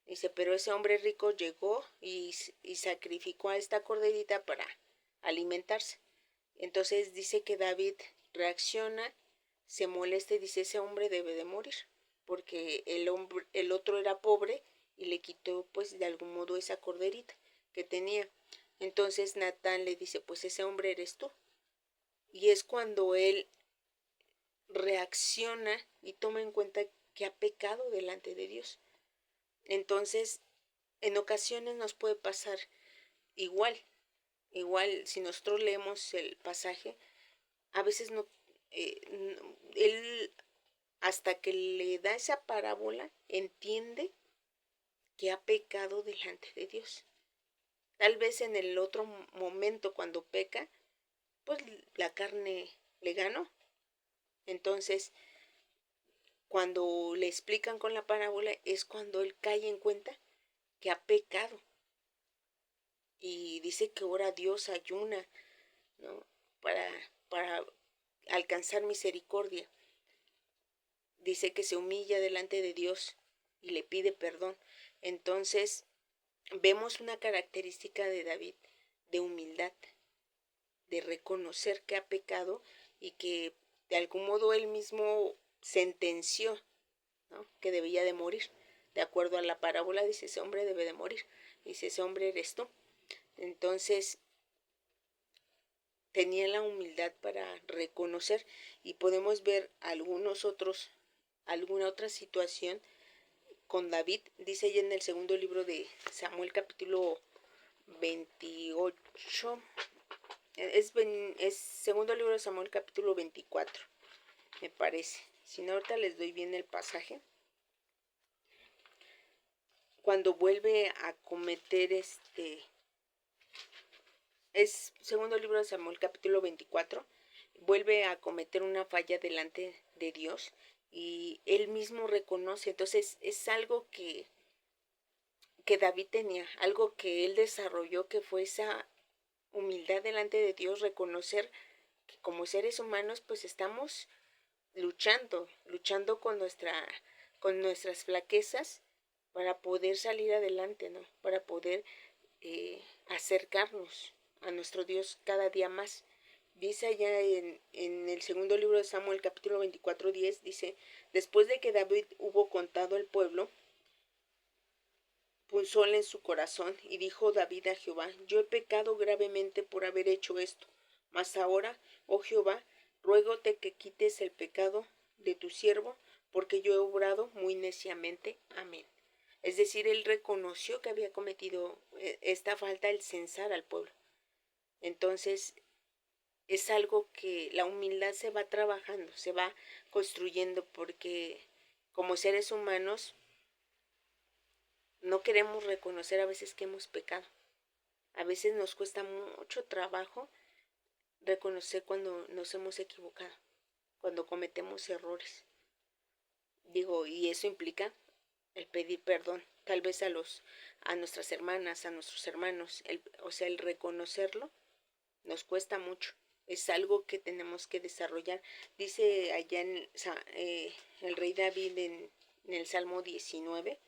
Dice, pero ese hombre rico llegó y sacrificó a esta corderita para alimentarse. Entonces dice que David reacciona, se molesta y dice, ese hombre debe de morir, porque el otro era pobre y le quitó pues de algún modo esa corderita que tenía. Entonces Natán le dice, pues ese hombre eres tú. Y es cuando él reacciona y toma en cuenta que ha pecado delante de Dios. Entonces, en ocasiones nos puede pasar igual si nosotros leemos el pasaje, a veces él hasta que le da esa parábola entiende que ha pecado delante de Dios. Tal vez en el otro momento cuando peca, pues la carne le ganó. Entonces, cuando le explican con la parábola es cuando él cae en cuenta que ha pecado. Y dice que ora a Dios, ayuna, ¿no? Para alcanzar misericordia. Dice que se humilla delante de Dios y le pide perdón. Entonces, vemos una característica de David de humildad, de reconocer que ha pecado y que de algún modo él mismo sentenció, ¿no?, que debía de morir. De acuerdo a la parábola, dice, ese hombre debe de morir. Dice, ese hombre eres tú. Entonces, tenía la humildad para reconocer, y podemos ver alguna otra situación con David. Dice ella en el segundo libro de Samuel capítulo 28, es segundo libro de Samuel capítulo 24, me parece. Si no, ahorita les doy bien el pasaje. Cuando vuelve a cometer es segundo libro de Samuel capítulo 24, vuelve a cometer una falla delante de Dios y él mismo reconoce. Entonces es algo que David tenía, algo que él desarrolló, que fue esa humildad delante de Dios, reconocer que como seres humanos pues estamos luchando con nuestras flaquezas para poder salir adelante, ¿no? Para poder acercarnos a nuestro Dios cada día más. Dice allá en el segundo libro de Samuel, capítulo 24, 10, dice, después de que David hubo contado al pueblo, punzóle en su corazón, y dijo David a Jehová, yo he pecado gravemente por haber hecho esto, mas ahora, oh Jehová, ruégote que quites el pecado de tu siervo, porque yo he obrado muy neciamente. Amén. Es decir, él reconoció que había cometido esta falta al censar al pueblo. Entonces, es algo que la humildad se va trabajando, se va construyendo, porque como seres humanos no queremos reconocer a veces que hemos pecado. A veces nos cuesta mucho trabajo reconocer cuando nos hemos equivocado, cuando cometemos errores. Digo, y eso implica el pedir perdón, tal vez a nuestras hermanas, a nuestros hermanos, o sea, el reconocerlo nos cuesta mucho. Es algo que tenemos que desarrollar. Dice allá el rey David en el Salmo 19,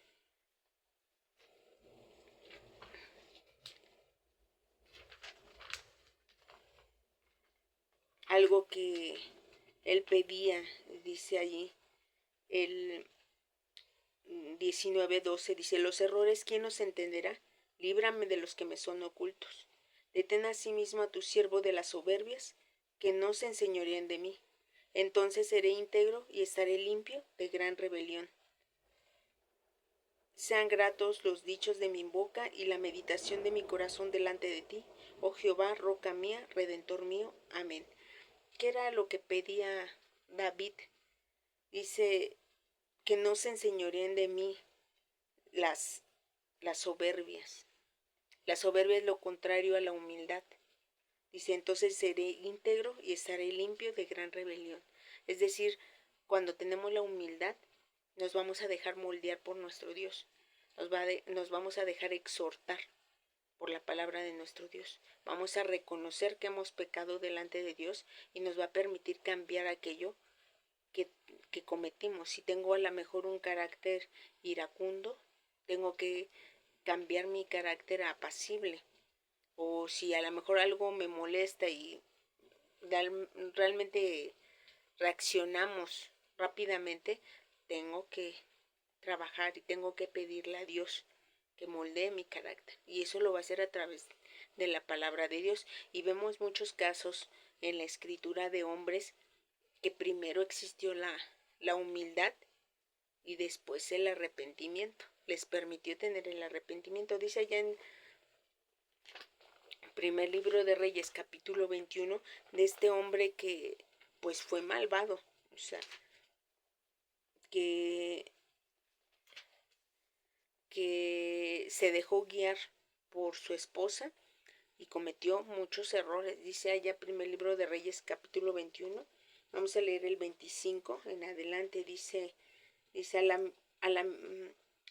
algo que él pedía, dice allí, el 19:12, dice, los errores, ¿quién los entenderá? Líbrame de los que me son ocultos. Detén asimismo a tu siervo de las soberbias, que no se enseñoreen de mí. Entonces seré íntegro y estaré limpio de gran rebelión. Sean gratos los dichos de mi boca y la meditación de mi corazón delante de ti, oh Jehová, roca mía, redentor mío. Amén. ¿Qué era lo que pedía David? Dice que no se enseñoreen de mí las, las soberbias. La soberbia es lo contrario a la humildad. Dice, entonces seré íntegro y estaré limpio de gran rebelión. Es decir, cuando tenemos la humildad, nos vamos a dejar moldear por nuestro Dios. Nos vamos a dejar exhortar por la palabra de nuestro Dios. Vamos a reconocer que hemos pecado delante de Dios y nos va a permitir cambiar aquello que, que cometimos. Si tengo a lo mejor un carácter iracundo, tengo que cambiar mi carácter a apacible. O si a lo mejor algo me molesta y realmente reaccionamos rápidamente, tengo que trabajar y tengo que pedirle a Dios que moldee mi carácter. Y eso lo va a hacer a través de la palabra de Dios. Y vemos muchos casos en la escritura de hombres que primero existió la humildad y después el arrepentimiento. Les permitió tener el arrepentimiento. Dice allá en primer libro de Reyes, capítulo 21, de este hombre que pues fue malvado, o sea, que se dejó guiar por su esposa y cometió muchos errores. Dice allá primer libro de Reyes, capítulo 21, vamos a leer el 25 en adelante. Dice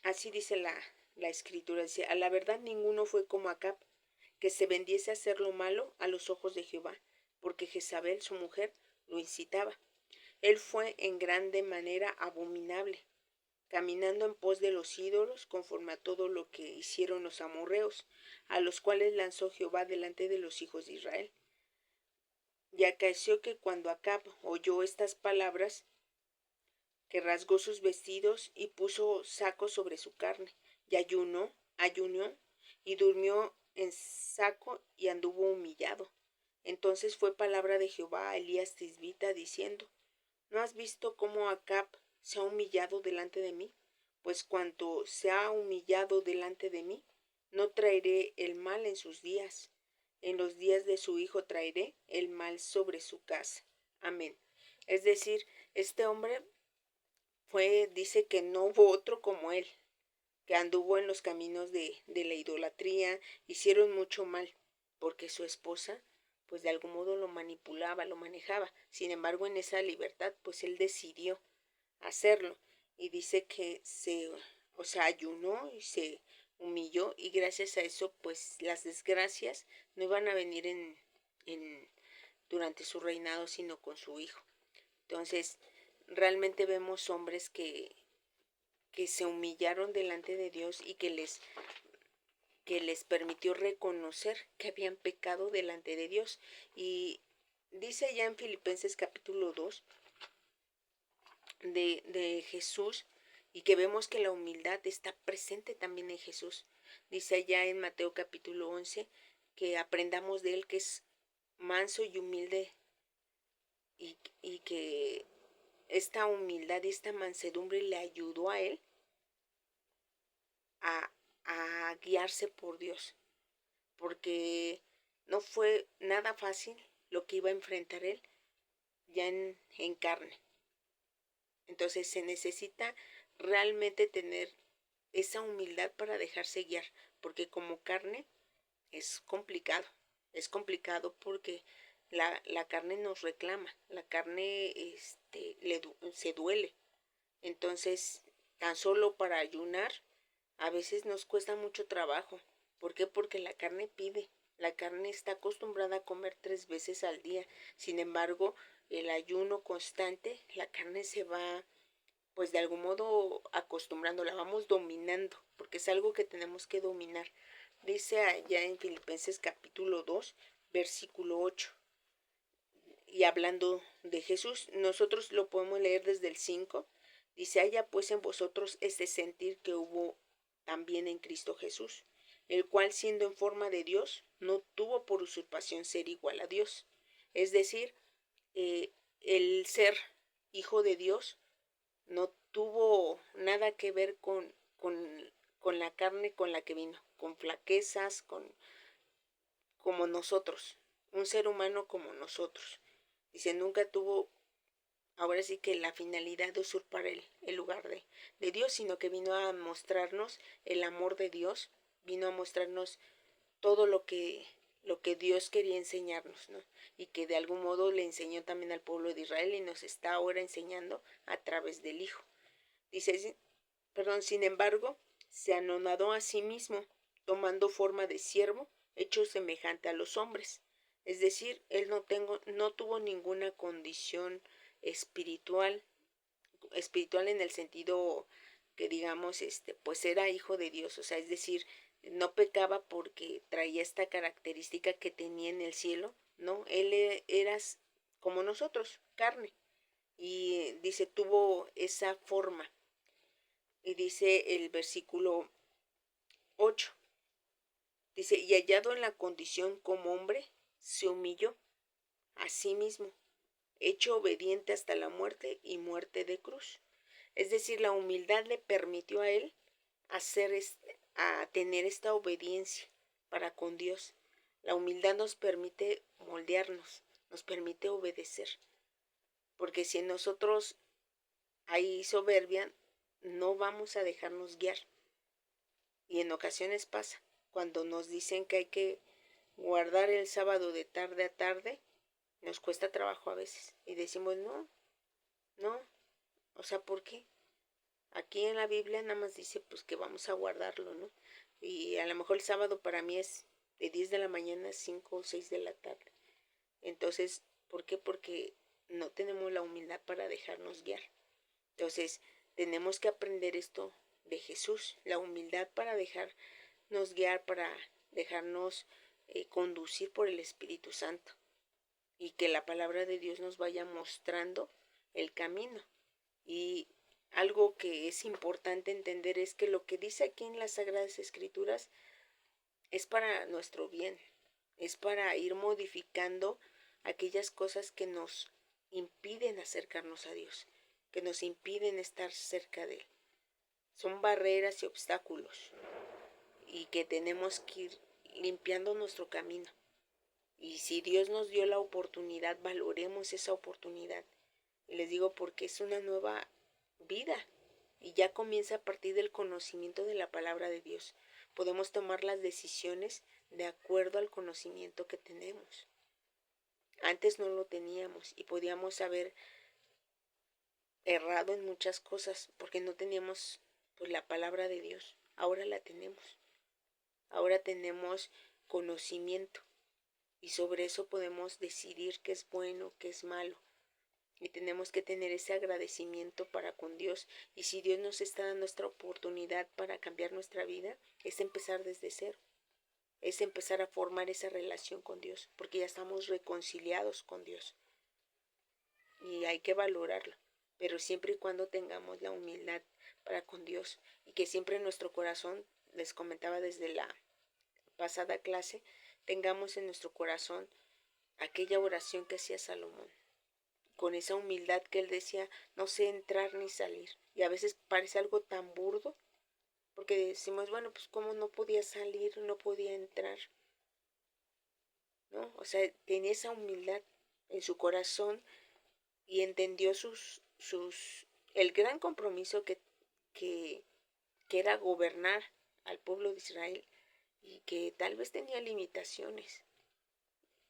así dice la escritura, dice, a la verdad ninguno fue como Acab, que se vendiese a hacer lo malo a los ojos de Jehová, porque Jezabel, su mujer, lo incitaba. Él fue en grande manera abominable, caminando en pos de los ídolos, conforme a todo lo que hicieron los amorreos, a los cuales lanzó Jehová delante de los hijos de Israel. Y acaeció que cuando Acab oyó estas palabras, que rasgó sus vestidos y puso saco sobre su carne, y ayunó y durmió en saco y anduvo humillado. Entonces fue palabra de Jehová a Elías Tisbita diciendo, ¿no has visto cómo Acab se ha humillado delante de mí? Pues cuanto se ha humillado delante de mí, no traeré el mal en sus días. En los días de su hijo traeré el mal sobre su casa. Amén. Es decir, este hombre dice que no hubo otro como él, que anduvo en los caminos de la idolatría, hicieron mucho mal, porque su esposa, pues de algún modo lo manipulaba, lo manejaba. Sin embargo, en esa libertad, pues él decidió hacerlo. Y dice que ayunó y se humilló, y gracias a eso, pues las desgracias no iban a venir durante su reinado, sino con su hijo. Entonces, realmente vemos hombres que se humillaron delante de Dios y que les permitió reconocer que habían pecado delante de Dios. Y dice ya en Filipenses capítulo 2 de Jesús, y que vemos que la humildad está presente también en Jesús. Dice allá en Mateo capítulo 11 que aprendamos de él, que es manso y humilde y que esta humildad y esta mansedumbre le ayudó a él a, a guiarse por Dios, porque no fue nada fácil lo que iba a enfrentar él ya en carne. Entonces se necesita realmente tener esa humildad para dejarse guiar, porque como carne es complicado porque la carne nos reclama, la carne se duele. Entonces, tan solo para ayunar, a veces nos cuesta mucho trabajo. ¿Por qué? Porque la carne pide. La carne está acostumbrada a comer 3 veces al día. Sin embargo, el ayuno constante, la carne se va, pues de algún modo acostumbrando, la vamos dominando, porque es algo que tenemos que dominar. Dice allá en Filipenses capítulo 2, versículo 8. Y hablando de Jesús, nosotros lo podemos leer desde el 5. Dice, haya pues en vosotros este sentir que hubo también en Cristo Jesús, el cual siendo en forma de Dios, no tuvo por usurpación ser igual a Dios. Es decir, el ser hijo de Dios no tuvo nada que ver con la carne con la que vino, con flaquezas, como nosotros, un ser humano como nosotros. Dice, nunca tuvo, ahora sí que la finalidad de usurpar el lugar de Dios, sino que vino a mostrarnos el amor de Dios, vino a mostrarnos todo lo que Dios quería enseñarnos, ¿no? Y que de algún modo le enseñó también al pueblo de Israel y nos está ahora enseñando a través del Hijo. Dice, perdón, sin embargo, se anonadó a sí mismo, tomando forma de siervo, hecho semejante a los hombres. Es decir, él no tuvo ninguna condición espiritual, espiritual en el sentido que digamos, pues era hijo de Dios, o sea, es decir, no pecaba porque traía esta característica que tenía en el cielo, no, él era como nosotros, carne, y dice, tuvo esa forma, y dice el versículo 8, dice, y hallado en la condición como hombre, se humilló a sí mismo, hecho obediente hasta la muerte y muerte de cruz. Es decir, la humildad le permitió a él a tener esta obediencia para con Dios. La humildad nos permite moldearnos, nos permite obedecer. Porque si en nosotros hay soberbia, no vamos a dejarnos guiar. Y en ocasiones pasa, cuando nos dicen que hay que guardar el sábado de tarde a tarde, nos cuesta trabajo a veces. Y decimos, no, no, o sea, ¿por qué? Aquí en la Biblia nada más dice pues que vamos a guardarlo, ¿no? Y a lo mejor el sábado para mí es de 10 de la mañana a 5 o 6 de la tarde. Entonces, ¿por qué? Porque no tenemos la humildad para dejarnos guiar. Entonces, tenemos que aprender esto de Jesús, la humildad para dejarnos guiar, para dejarnos conducir por el Espíritu Santo y que la palabra de Dios nos vaya mostrando el camino. Y algo que es importante entender es que lo que dice aquí en las Sagradas Escrituras es para nuestro bien, es para ir modificando aquellas cosas que nos impiden acercarnos a Dios, que nos impiden estar cerca de Él. Son barreras y obstáculos y que tenemos que ir limpiando nuestro camino. Y si Dios nos dio la oportunidad, valoremos esa oportunidad. Y les digo porque es una nueva vida y ya comienza a partir del conocimiento de la palabra de Dios. Podemos tomar las decisiones de acuerdo al conocimiento que tenemos. Antes no lo teníamos y podíamos haber errado en muchas cosas porque no teníamos pues la palabra de Dios. Ahora la tenemos. Ahora tenemos conocimiento y sobre eso podemos decidir qué es bueno, qué es malo. Y tenemos que tener ese agradecimiento para con Dios. Y si Dios nos está dando esta oportunidad para cambiar nuestra vida, es empezar desde cero. Es empezar a formar esa relación con Dios, porque ya estamos reconciliados con Dios. Y hay que valorarlo. Pero siempre y cuando tengamos la humildad para con Dios. Y que siempre en nuestro corazón, les comentaba desde la pasada clase, tengamos en nuestro corazón aquella oración que hacía Salomón. con esa humildad que él decía, no sé entrar ni salir. Y a veces parece algo tan burdo, porque decimos, bueno, pues cómo no podía salir, no podía entrar, ¿no? O sea, tenía esa humildad en su corazón y entendió el gran compromiso que, que era gobernar al pueblo de Israel y que tal vez tenía limitaciones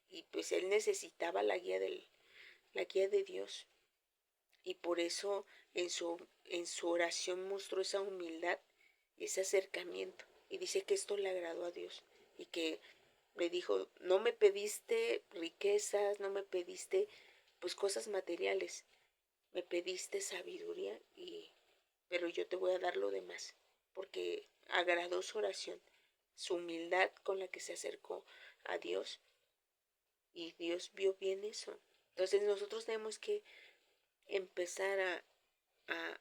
y pues él necesitaba la guía de Dios y por eso en su oración mostró esa humildad, ese acercamiento y dice que esto le agradó a Dios y que le dijo, no me pediste riquezas, no me pediste pues cosas materiales, me pediste sabiduría pero yo te voy a dar lo demás, porque agradó su oración, su humildad con la que se acercó a Dios y Dios vio bien eso. Entonces nosotros tenemos que empezar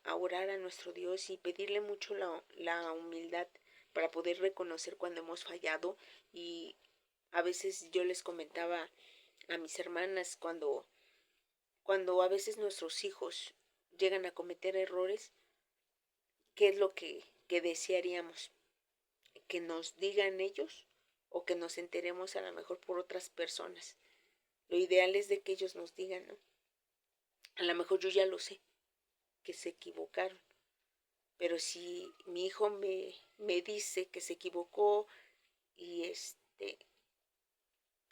a orar a nuestro Dios y pedirle mucho la humildad para poder reconocer cuando hemos fallado y a veces yo les comentaba a mis hermanas cuando a veces nuestros hijos llegan a cometer errores, ¿qué es lo que desearíamos? Que nos digan ellos o que nos enteremos a lo mejor por otras personas. Lo ideal es de que ellos nos digan, ¿no? A lo mejor yo ya lo sé, que se equivocaron, pero si mi hijo me dice que se equivocó y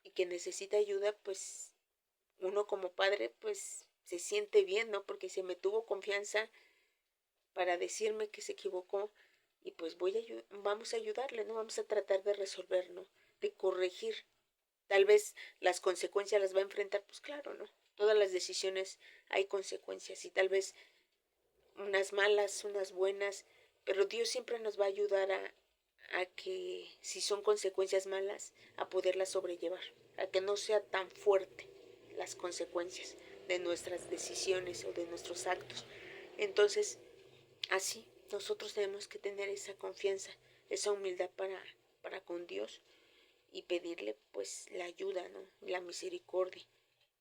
y que necesita ayuda, pues uno como padre pues se siente bien, ¿no? Porque se me tuvo confianza para decirme que se equivocó y pues vamos a ayudarle, ¿no? Vamos a tratar de resolver, ¿no? De corregir. Tal vez las consecuencias las va a enfrentar, pues claro, ¿no? Todas las decisiones hay consecuencias y tal vez unas malas, unas buenas, pero Dios siempre nos va a ayudar a que si son consecuencias malas, a poderlas sobrellevar, a que no sea tan fuerte las consecuencias de nuestras decisiones o de nuestros actos. Entonces, así, nosotros tenemos que tener esa confianza, esa humildad para con Dios y pedirle pues la ayuda, ¿no? La misericordia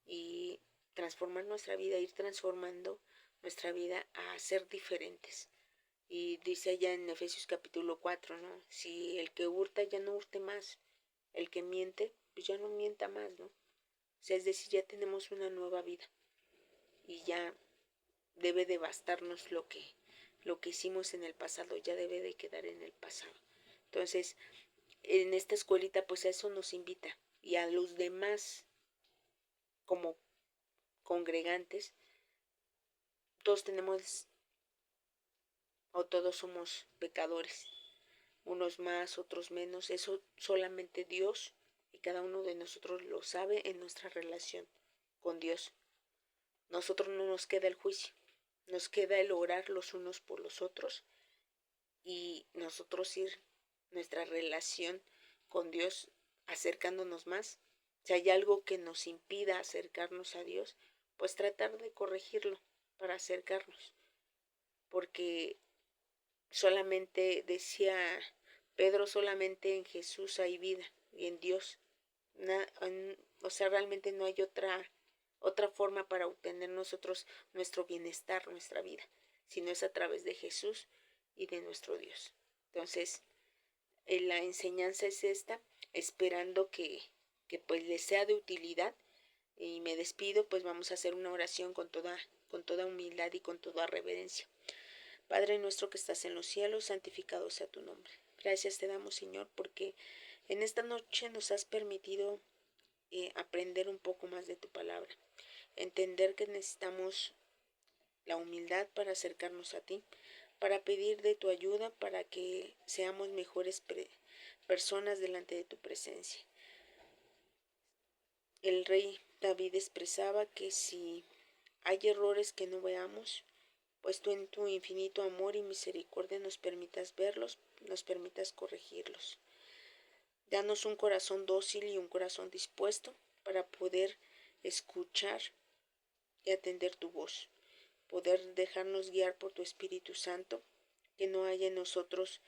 y transformar nuestra vida, ir transformando nuestra vida a ser diferentes. Y dice allá en Efesios capítulo 4, ¿no? Si el que hurta ya no hurte más, el que miente, pues ya no mienta más, ¿no? O sea, es decir, ya tenemos una nueva vida y ya debe de bastarnos lo que hicimos en el pasado, ya debe de quedar en el pasado. Entonces, en esta escuelita pues a eso nos invita y a los demás como congregantes, todos tenemos o todos somos pecadores, unos más, otros menos, eso solamente Dios y cada uno de nosotros lo sabe en nuestra relación con Dios. Nosotros no nos queda el juicio, nos queda el orar los unos por los otros y nosotros ir nuestra relación con Dios acercándonos más. Si hay algo que nos impida acercarnos a Dios, pues tratar de corregirlo para acercarnos. Porque solamente decía Pedro, solamente en Jesús hay vida y en Dios. O sea, realmente no hay otra forma para obtener nosotros nuestro bienestar, nuestra vida, sino es a través de Jesús y de nuestro Dios. Entonces, la enseñanza es esta, esperando que pues les sea de utilidad y me despido, pues vamos a hacer una oración con toda humildad y con toda reverencia. Padre nuestro que estás en los cielos, santificado sea tu nombre. Gracias te damos, Señor, porque en esta noche nos has permitido aprender un poco más de tu palabra, entender que necesitamos la humildad para acercarnos a ti, para pedir de tu ayuda, para que seamos mejores personas delante de tu presencia. El rey David expresaba que si hay errores que no veamos, pues tú en tu infinito amor y misericordia nos permitas verlos, nos permitas corregirlos. Danos un corazón dócil y un corazón dispuesto para poder escuchar y atender tu voz, poder dejarnos guiar por tu Espíritu Santo, que no haya en nosotros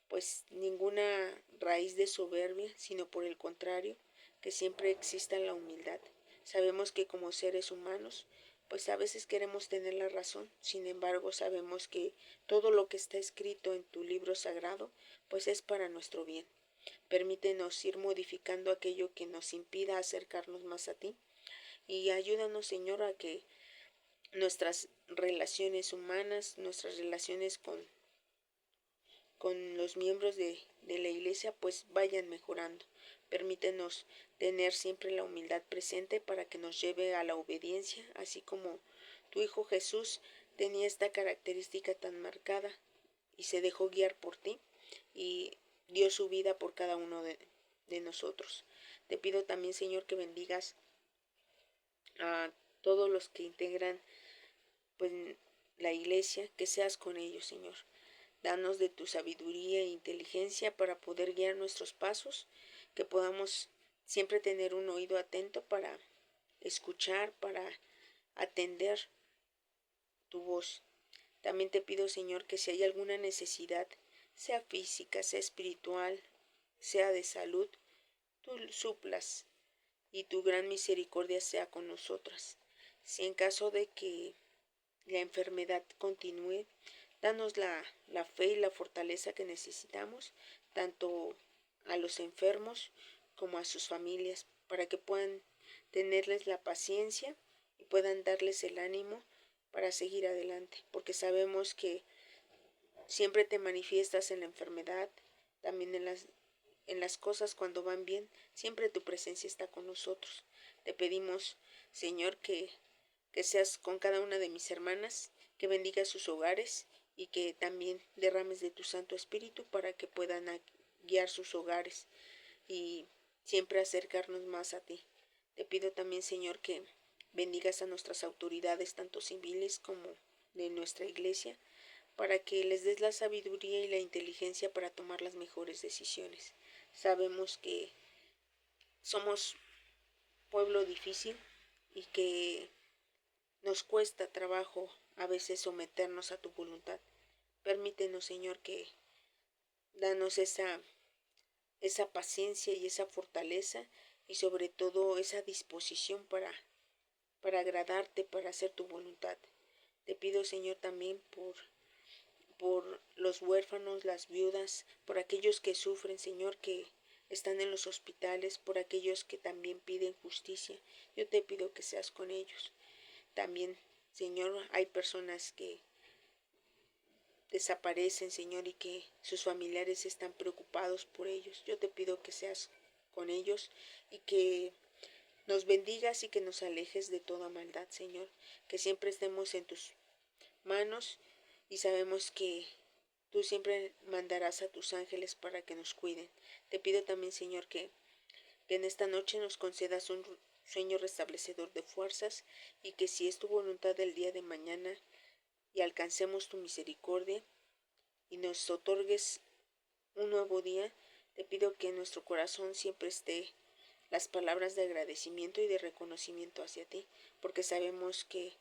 pues ninguna raíz de soberbia, sino por el contrario, que siempre exista la humildad. Sabemos que como seres humanos pues a veces queremos tener la razón. Sin embargo, sabemos que todo lo que está escrito en tu libro sagrado, pues es para nuestro bien. Permítenos ir modificando aquello que nos impida acercarnos más a ti y ayúdanos, Señor, a que nuestras relaciones humanas, nuestras relaciones con los miembros de la iglesia, pues vayan mejorando. Permítenos tener siempre la humildad presente para que nos lleve a la obediencia, así como tu Hijo Jesús tenía esta característica tan marcada y se dejó guiar por ti y dio su vida por cada uno de nosotros. Te pido también, Señor, que bendigas a todos los que integran pues la iglesia, que seas con ellos, Señor. Danos de tu sabiduría e inteligencia para poder guiar nuestros pasos, que podamos siempre tener un oído atento para escuchar, para atender tu voz. También te pido, Señor, que si hay alguna necesidad, sea física, sea espiritual, sea de salud, tú suplas y tu gran misericordia sea con nosotras. Si en caso de que la enfermedad continúe, danos la fe y la fortaleza que necesitamos, tanto a los enfermos como a sus familias, para que puedan tenerles la paciencia y puedan darles el ánimo para seguir adelante, porque sabemos que siempre te manifiestas en la enfermedad, también en las cosas cuando van bien, siempre tu presencia está con nosotros. Te pedimos, Señor, que seas con cada una de mis hermanas, que bendigas sus hogares y que también derrames de tu Santo Espíritu para que puedan guiar sus hogares y siempre acercarnos más a ti. Te pido también, Señor, que bendigas a nuestras autoridades, tanto civiles como de nuestra iglesia, para que les des la sabiduría y la inteligencia para tomar las mejores decisiones. Sabemos que somos pueblo difícil y que nos cuesta trabajo a veces someternos a tu voluntad. Permítenos, Señor, que danos esa paciencia y esa fortaleza y sobre todo esa disposición para agradarte, para hacer tu voluntad. Te pido, Señor, también por los huérfanos, las viudas, por aquellos que sufren, Señor, que están en los hospitales, por aquellos que también piden justicia. Yo te pido que seas con ellos. También, Señor, hay personas que desaparecen, Señor, y que sus familiares están preocupados por ellos. Yo te pido que seas con ellos y que nos bendigas y que nos alejes de toda maldad, Señor. Que siempre estemos en tus manos y sabemos que tú siempre mandarás a tus ángeles para que nos cuiden. Te pido también, Señor, que en esta noche nos concedas un sueño restablecedor de fuerzas y que si es tu voluntad el día de mañana y alcancemos tu misericordia y nos otorgues un nuevo día, te pido que en nuestro corazón siempre esté las palabras de agradecimiento y de reconocimiento hacia ti, porque sabemos que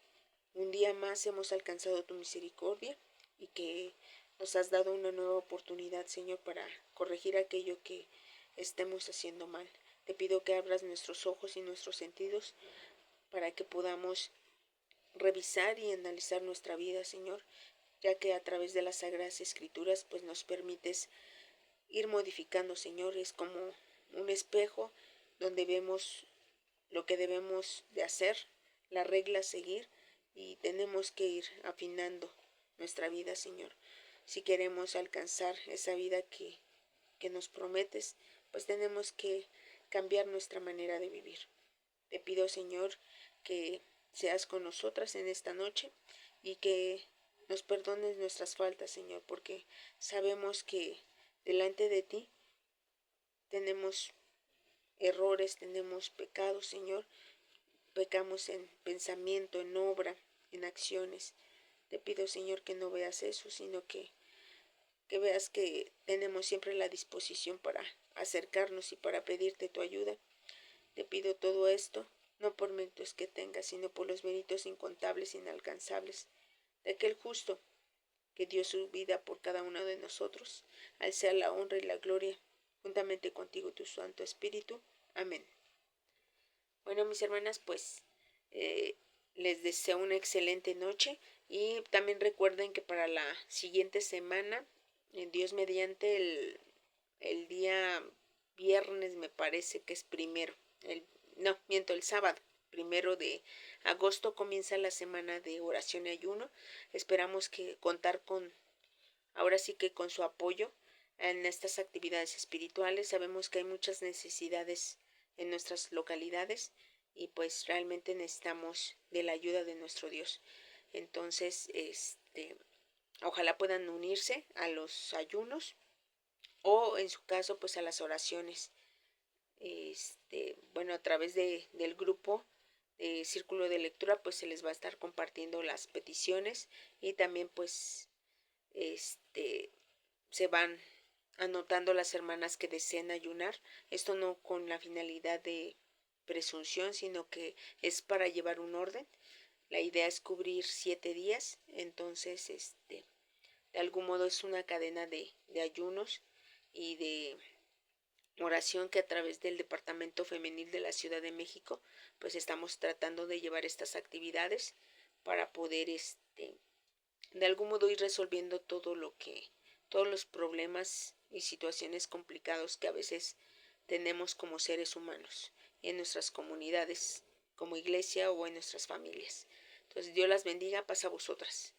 un día más hemos alcanzado tu misericordia y que nos has dado una nueva oportunidad, Señor, para corregir aquello que estemos haciendo mal. Te pido que abras nuestros ojos y nuestros sentidos para que podamos revisar y analizar nuestra vida, Señor, ya que a través de las Sagradas Escrituras pues nos permites ir modificando, Señor. Es como un espejo donde vemos lo que debemos de hacer, la regla a seguir y tenemos que ir afinando nuestra vida, Señor. Si queremos alcanzar esa vida que nos prometes, pues tenemos que cambiar nuestra manera de vivir. Te pido, Señor, que seas con nosotras en esta noche y que nos perdones nuestras faltas, Señor, porque sabemos que delante de ti tenemos errores, tenemos pecados, Señor. Pecamos en pensamiento, en obra, en acciones. Te pido, Señor, que no veas eso, sino que veas que tenemos siempre la disposición para acercarnos y para pedirte tu ayuda. Te pido todo esto, no por méritos que tengas, sino por los méritos incontables e inalcanzables de aquel justo que dio su vida por cada uno de nosotros, al sea la honra y la gloria, juntamente contigo tu Santo Espíritu. Amén. Bueno, mis hermanas, pues les deseo una excelente noche y también recuerden que para la siguiente semana, en Dios mediante, el día viernes me parece que es primero, no, miento, el sábado, 1 de agosto comienza la semana de oración y ayuno. Esperamos que contar con, ahora sí que con su apoyo en estas actividades espirituales. Sabemos que hay muchas necesidades en nuestras localidades y pues realmente necesitamos de la ayuda de nuestro Dios. Entonces, ojalá puedan unirse a los ayunos o en su caso pues a las oraciones. Bueno, a través del grupo de círculo de lectura pues se les va a estar compartiendo las peticiones y también pues se van anotando las hermanas que deseen ayunar. Esto no con la finalidad de presunción, sino que es para llevar un orden. La idea es cubrir 7 días, entonces de algún modo es una cadena de ayunos y de oración que a través del Departamento Femenil de la Ciudad de México pues estamos tratando de llevar estas actividades para poder de algún modo ir resolviendo todos los problemas y situaciones complicados que a veces tenemos como seres humanos en nuestras comunidades, como iglesia o en nuestras familias. Entonces Dios las bendiga, paz a vosotras.